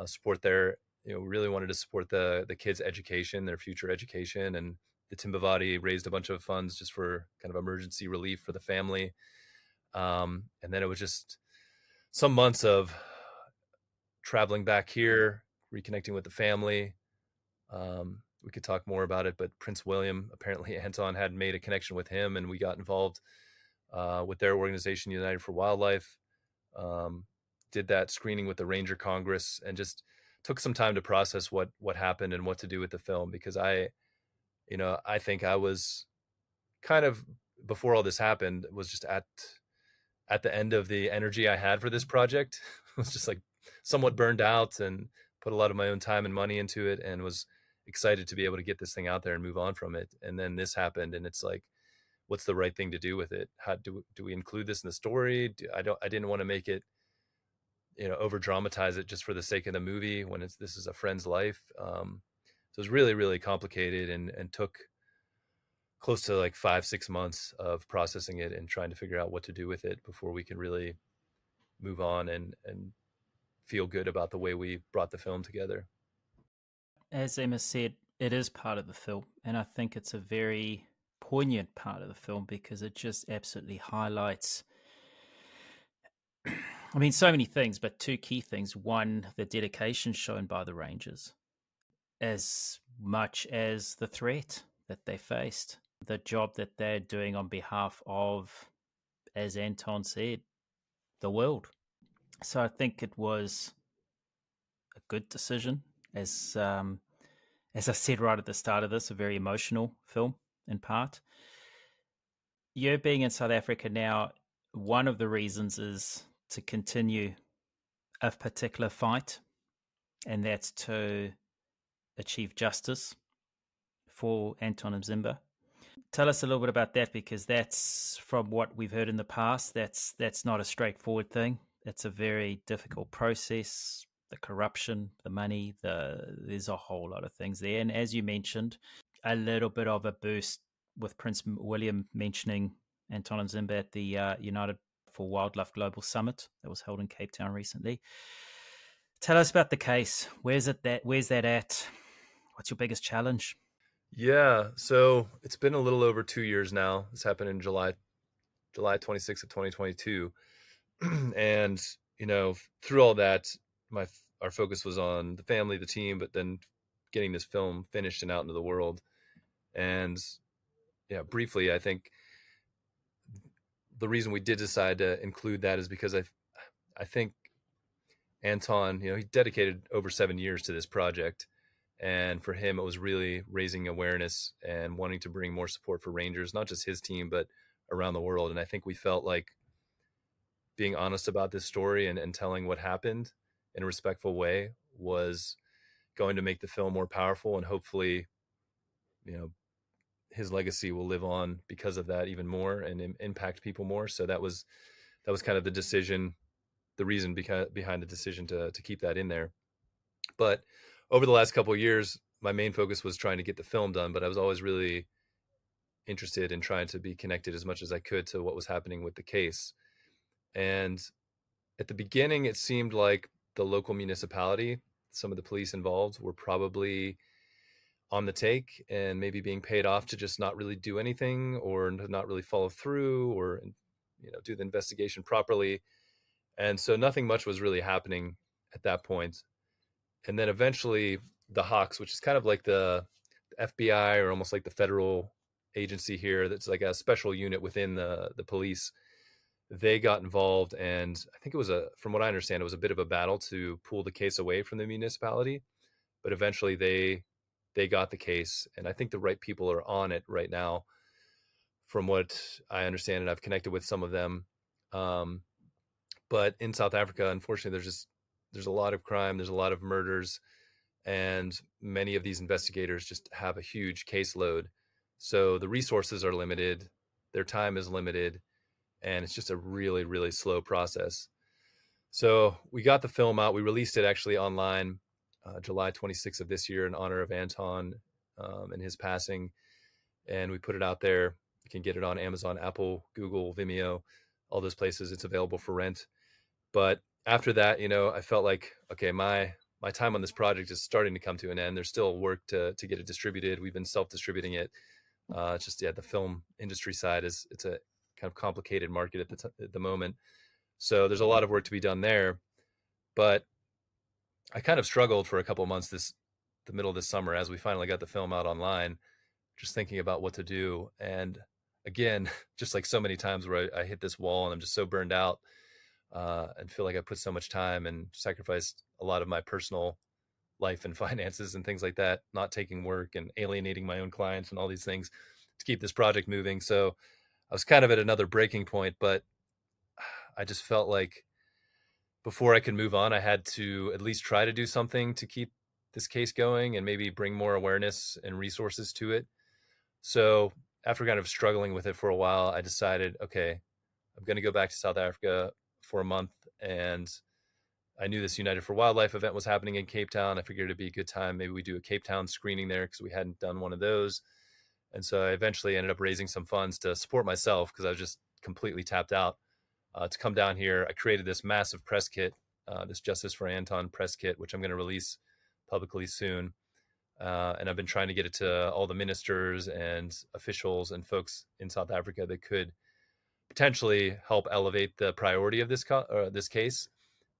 Speaker 3: support their, really wanted to support the kids' education, their future education. And the Timbavati raised a bunch of funds just for kind of emergency relief for the family. And then it was just some months of traveling back here, reconnecting with the family. We could talk more about it, but Prince William, apparently Anton had made a connection with him, and we got involved with their organization, United for Wildlife. Did that screening with the Ranger Congress, and just took some time to process what happened and what to do with the film, because I think I was kind of, before all this happened, was just at the end of the energy I had for this project. I was just like somewhat burned out and put a lot of my own time and money into it, and was excited to be able to get this thing out there and move on from it. And then this happened, and it's like, what's the right thing to do with it? How do we include this in the story? I didn't want to make it, over dramatize it just for the sake of the movie when this is a friend's life. So it was really, really complicated, and took close to like 5-6 months of processing it and trying to figure out what to do with it before we could really move on and feel good about the way we brought the film together.
Speaker 1: As Emma said, it is part of the film, and I think it's a very poignant part of the film because it just absolutely highlights, I mean, so many things, but two key things. One, the dedication shown by the Rangers, as much as the threat that they faced, the job that they're doing on behalf of, as Anton said, the world. So I think it was a good decision. As I said right at the start of this, a very emotional film in part. You being in South Africa now, one of the reasons is to continue a particular fight, and that's to achieve justice for Anton Mzimba. Tell us a little bit about that, because that's, from what we've heard in the past, that's not a straightforward thing. It's a very difficult process. The corruption, the money, there's a whole lot of things there. And as you mentioned, a little bit of a boost with Prince William mentioning Anton Mzimba at the United for Wildlife Global Summit that was held in Cape Town recently. Tell us about the case. Where's that at? What's your biggest challenge?
Speaker 3: Yeah, so it's been a little over 2 years now. This happened in July 26th of 2022. And, through all that, our focus was on the family, the team, but then getting this film finished and out into the world. And yeah, briefly, I think the reason we did decide to include that is because I think Anton, he dedicated over 7 years to this project. And for him, it was really raising awareness and wanting to bring more support for Rangers, not just his team, but around the world. And I think we felt like being honest about this story and telling what happened in a respectful way was going to make the film more powerful, and hopefully, his legacy will live on because of that even more and impact people more. So that was kind of the reason behind the decision to keep that in there. But over the last couple of years, my main focus was trying to get the film done, but I was always really interested in trying to be connected as much as I could to what was happening with the case. And at the beginning, it seemed like the local municipality, some of the police involved, were probably on the take and maybe being paid off to just not really do anything, or not really follow through, or do the investigation properly. And so nothing much was really happening at that point. And then eventually the Hawks, which is kind of like the FBI or almost like the federal agency here that's like a special unit within the police. They got involved, and I think it was from what I understand, it was a bit of a battle to pull the case away from the municipality, but eventually they got the case, and I think the right people are on it right now, from what I understand, and I've connected with some of them. But in South Africa, unfortunately, there's a lot of crime, there's a lot of murders, and many of these investigators just have a huge caseload. So the resources are limited, their time is limited, and it's just a really, really slow process. So we got the film out. We released it actually online July 26th of this year in honor of Anton and his passing. And we put it out there. You can get it on Amazon, Apple, Google, Vimeo, all those places. It's available for rent. But after that, I felt like, okay, my time on this project is starting to come to an end. There's still work to get it distributed. We've been self-distributing it. It's just, the film industry side it's a kind of complicated market at the moment. So there's a lot of work to be done there. But I kind of struggled for a couple of months the middle of this summer as we finally got the film out online, just thinking about what to do. And again, just like so many times where I hit this wall and I'm just so burned out and feel like I put so much time and sacrificed a lot of my personal life and finances and things like that, not taking work and alienating my own clients and all these things to keep this project moving. So I was kind of at another breaking point, but I just felt like before I could move on, I had to at least try to do something to keep this case going and maybe bring more awareness and resources to it. So after kind of struggling with it for a while, I decided, okay, I'm going to go back to South Africa for a month. And I knew this United for Wildlife event was happening in Cape Town. I figured it'd be a good time. Maybe we do a Cape Town screening there because we hadn't done one of those. And so I eventually ended up raising some funds to support myself because I was just completely tapped out. To come down here, I created this massive press kit, this Justice for Anton press kit, which I'm going to release publicly soon. And I've been trying to get it to all the ministers and officials and folks in South Africa that could potentially help elevate the priority of this case.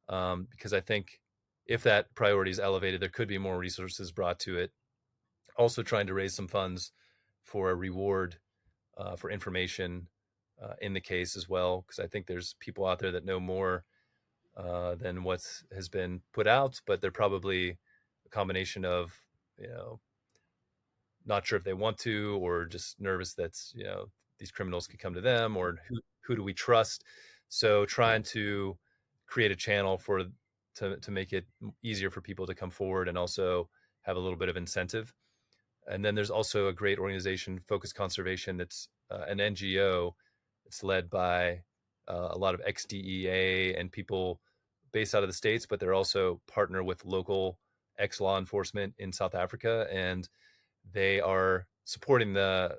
Speaker 3: Because I think if that priority is elevated, there could be more resources brought to it. Also trying to raise some funds for a reward for information in the case as well, because I think there's people out there that know more than what has been put out, but they're probably a combination of, not sure if they want to, or just nervous that, these criminals could come to them, or who do we trust? So trying to create a channel to make it easier for people to come forward and also have a little bit of incentive. And then there's also a great organization, Focus Conservation, that's an NGO. It's led by a lot of ex-DEA and people based out of the States, but they're also partner with local ex-law enforcement in South Africa. And they are supporting the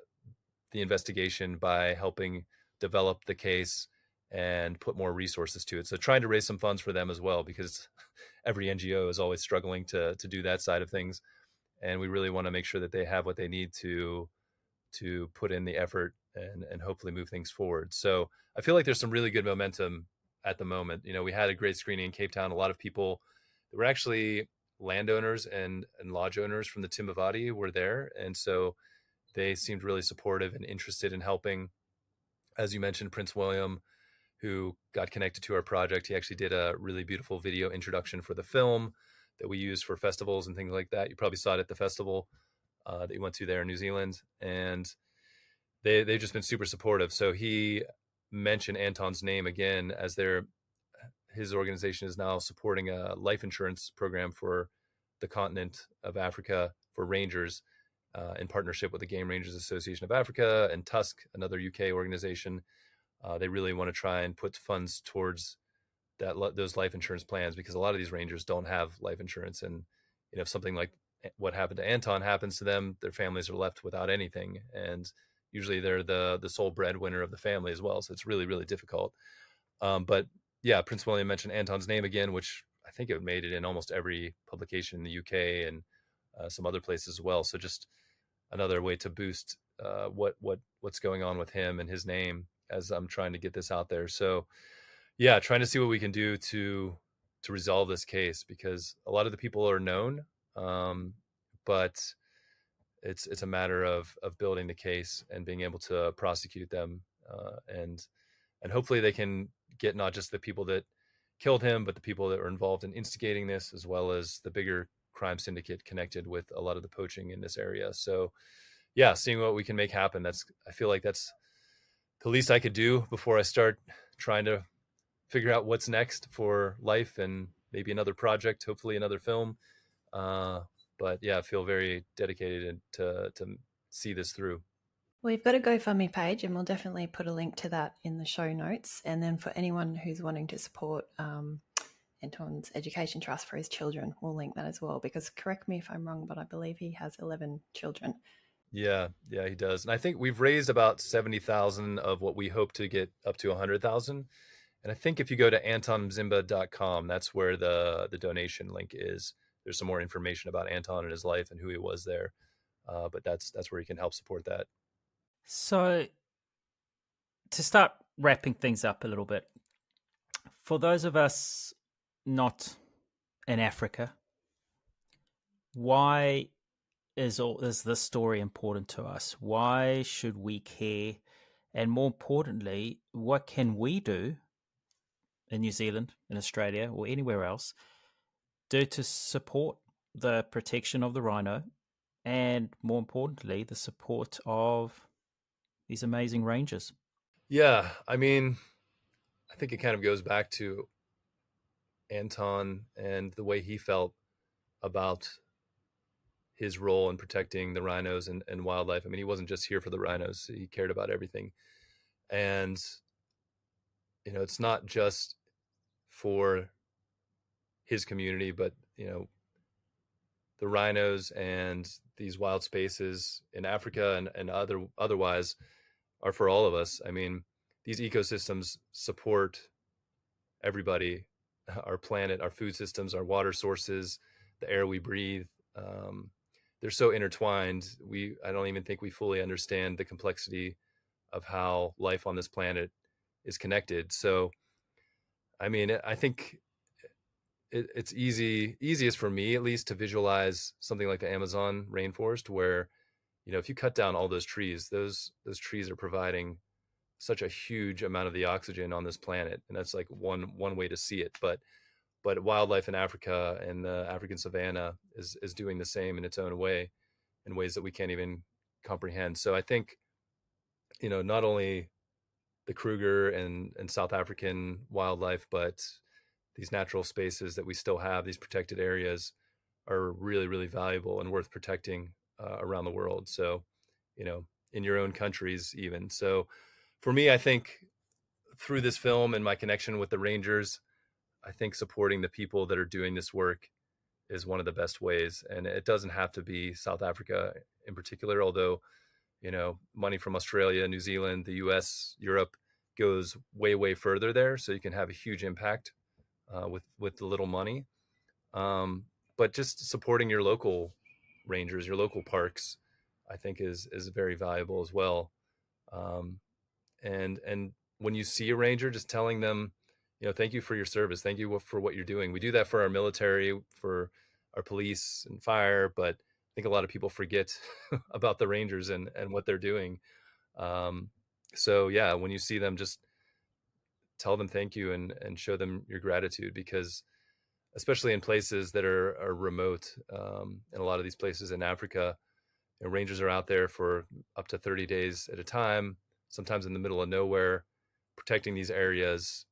Speaker 3: investigation by helping develop the case and put more resources to it. So trying to raise some funds for them as well, because every NGO is always struggling to do that side of things. And we really want to make sure that they have what they need to put in the effort and hopefully move things forward. So I feel like there's some really good momentum at the moment. We had a great screening in Cape Town. A lot of people that were actually landowners and lodge owners from the Timbavati were there. And so they seemed really supportive and interested in helping. As you mentioned, Prince William, who got connected to our project, he actually did a really beautiful video introduction for the film that we use for festivals and things like that. You probably saw it at the festival that you went to there in New Zealand. And they've just been super supportive. So he mentioned Anton's name again as his organization is now supporting a life insurance program for the continent of Africa for rangers in partnership with the Game Rangers Association of Africa and Tusk, another UK organization. They really want to try and put funds towards those life insurance plans, because a lot of these rangers don't have life insurance. And if something like what happened to Anton happens to them, their families are left without anything. And usually they're the sole breadwinner of the family as well. So it's really, really difficult. But yeah, Prince William mentioned Anton's name again, which I think it made it in almost every publication in the UK and some other places as well. So just another way to boost what's going on with him and his name as I'm trying to get this out there. So yeah, trying to see what we can do to resolve this case, because a lot of the people are known, but it's a matter of building the case and being able to prosecute them, and hopefully they can get not just the people that killed him, but the people that were involved in instigating this, as well as the bigger crime syndicate connected with a lot of the poaching in this area. So yeah, seeing what we can make happen. I feel like that's the least I could do before I start trying to figure out what's next for life and maybe another project, hopefully another film. But yeah, I feel very dedicated to see this through.
Speaker 2: Well, you've got a GoFundMe page, and we'll definitely put a link to that in the show notes. And then for anyone who's wanting to support Anton's education trust for his children, we'll link that as well, because correct me if I'm wrong, but I believe he has 11 children.
Speaker 3: Yeah, he does. And I think we've raised about 70,000 of what we hope to get up to 100,000. And I think if you go to antonmzimba.com, that's where the donation link is. There's some more information about Anton and his life and who he was there. But that's where you can help support that.
Speaker 1: So to start wrapping things up a little bit, for those of us not in Africa, why is this story important to us? Why should we care? And more importantly, what can we do in New Zealand, in Australia, or anywhere else do to support the protection of the rhino, and more importantly, the support of these amazing rangers?
Speaker 3: Yeah, I mean, I think it kind of goes back to Anton and the way he felt about his role in protecting the rhinos and wildlife. I mean, he wasn't just here for the rhinos. He cared about everything. And, it's not just for his community, but, the rhinos and these wild spaces in Africa and otherwise are for all of us. I mean, these ecosystems support everybody, our planet, our food systems, our water sources, the air we breathe. They're so intertwined. I don't even think we fully understand the complexity of how life on this planet is connected. So, I mean, I think it's easiest for me, at least, to visualize something like the Amazon rainforest, where, if you cut down all those trees are providing such a huge amount of the oxygen on this planet. And that's like one way to see it. But wildlife in Africa and the African savanna is doing the same in its own way, in ways that we can't even comprehend. So I think, not only the Kruger and South African wildlife, but these natural spaces that we still have, these protected areas, are really, really valuable and worth protecting around the world. So, in your own countries even. So for me, I think through this film and my connection with the Rangers, I think supporting the people that are doing this work is one of the best ways. And it doesn't have to be South Africa in particular, although, money from Australia, New Zealand, the US, Europe goes way, way further there. So you can have a huge impact with the little money. But just supporting your local rangers, your local parks, I think is very valuable as well. And when you see a ranger, just telling them, thank you for your service. Thank you for what you're doing. We do that for our military, for our police and fire, but I think a lot of people forget about the rangers and what they're doing. So yeah, when you see them, just tell them thank you and show them your gratitude, because especially in places that are remote, in a lot of these places in Africa, rangers are out there for up to 30 days at a time, sometimes in the middle of nowhere, protecting these areas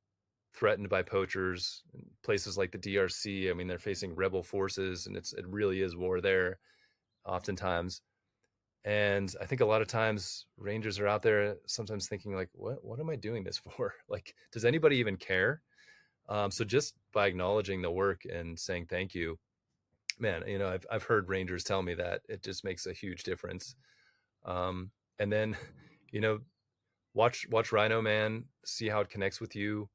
Speaker 3: threatened by poachers. Places like the DRC, I mean, they're facing rebel forces, and it really is war there oftentimes. And I think a lot of times rangers are out there sometimes thinking like, what am I doing this for? Like, does anybody even care? So just by acknowledging the work and saying thank you, man, I've heard rangers tell me that it just makes a huge difference. And then, watch RHINO Man, see how it connects with you.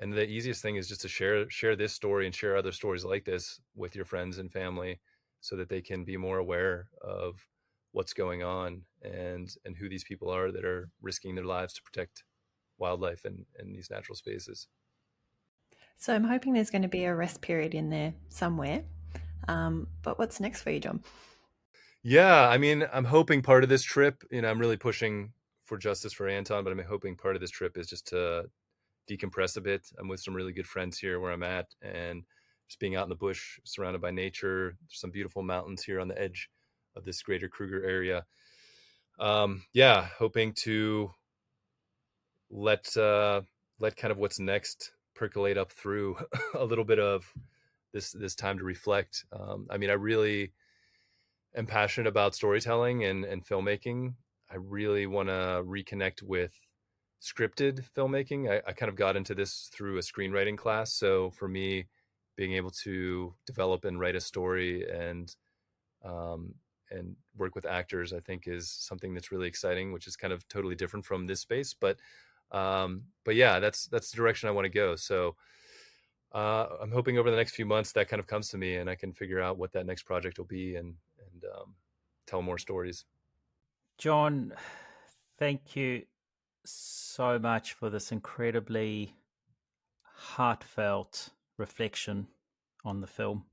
Speaker 3: And the easiest thing is just to share this story and share other stories like this with your friends and family, so that they can be more aware of what's going on and who these people are that are risking their lives to protect wildlife and these natural spaces.
Speaker 2: So I'm hoping there's going to be a rest period in there somewhere. But what's next for you, John?
Speaker 3: Yeah, I mean, I'm hoping part of this trip, I'm really pushing for justice for Anton, but I'm hoping part of this trip is just to decompress a bit. I'm with some really good friends here where I'm at, and just being out in the bush, surrounded by nature. There's some beautiful mountains here on the edge of this greater Kruger area. Yeah, hoping to let kind of what's next percolate up through a little bit of this time to reflect. I mean, I really am passionate about storytelling and filmmaking. I really want to reconnect with scripted filmmaking. I kind of got into this through a screenwriting class. So for me, being able to develop and write a story and work with actors, I think is something that's really exciting, which is kind of totally different from this space. But yeah, that's the direction I want to go. So I'm hoping over the next few months that kind of comes to me and I can figure out what that next project will be and tell more stories.
Speaker 1: John, thank you so much for this incredibly heartfelt reflection on the film.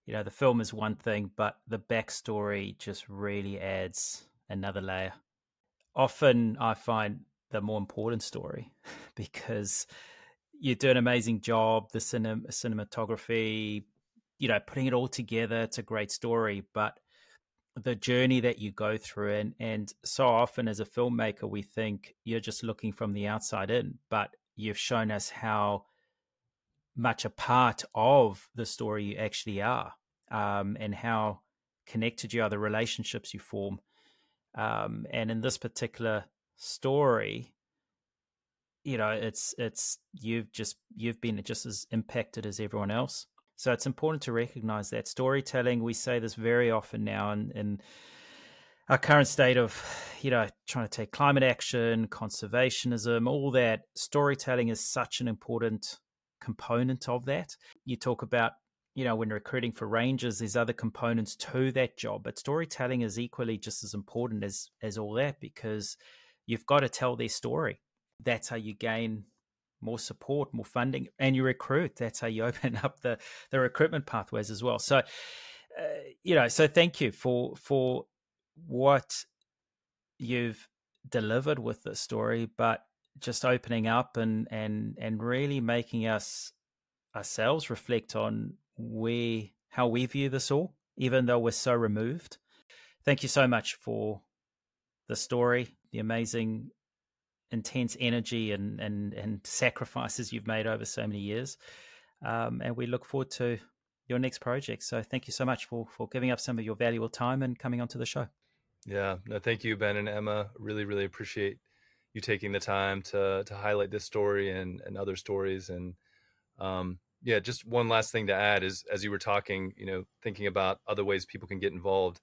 Speaker 1: The film is one thing, but the backstory just really adds another layer. Often I find the more important story because you do an amazing job, the cinematography, putting it all together. It's a great story, but the journey that you go through, and so often as a filmmaker, we think you're just looking from the outside in, but you've shown us how much a part of the story you actually are, and how connected you are, the relationships you form. And in this particular story, it's you've been just as impacted as everyone else. So it's important to recognize that storytelling. We say this very often now in our current state of, trying to take climate action, conservationism, all that. Storytelling is such an important component of that. You talk about, when recruiting for rangers, there's other components to that job, but storytelling is equally just as important as all that, because you've got to tell their story. That's how you gain more support, more funding, and you recruit. That's how you open up the recruitment pathways as well. So, so thank you for what you've delivered with this story, but just opening up and really making ourselves reflect on how we view this all, even though we're so removed. Thank you so much for the story, the amazing intense energy and sacrifices you've made over so many years. And we look forward to your next project. So thank you so much for giving up some of your valuable time and coming onto the show.
Speaker 3: Yeah, no, thank you, Ben and Emma. Really, really appreciate you taking the time to highlight this story and other stories. And yeah, just one last thing to add is, as you were talking, thinking about other ways people can get involved.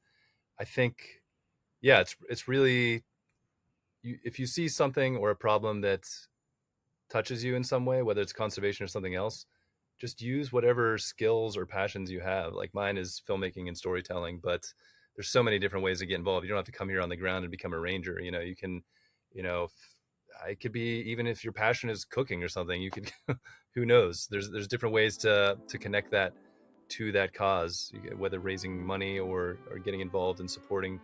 Speaker 3: I think, yeah, it's really, if you see something or a problem that touches you in some way, whether it's conservation or something else, just use whatever skills or passions you have. Like mine is filmmaking and storytelling, but there's so many different ways to get involved. You don't have to come here on the ground and become a ranger. You can, it could be, even if your passion is cooking or something, you could, who knows? There's different ways to connect that to that cause, whether raising money or getting involved and supporting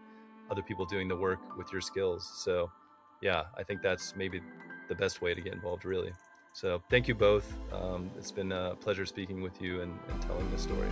Speaker 3: other people doing the work with your skills. So yeah, I think that's maybe the best way to get involved, really. So thank you both. It's been a pleasure speaking with you and telling this story.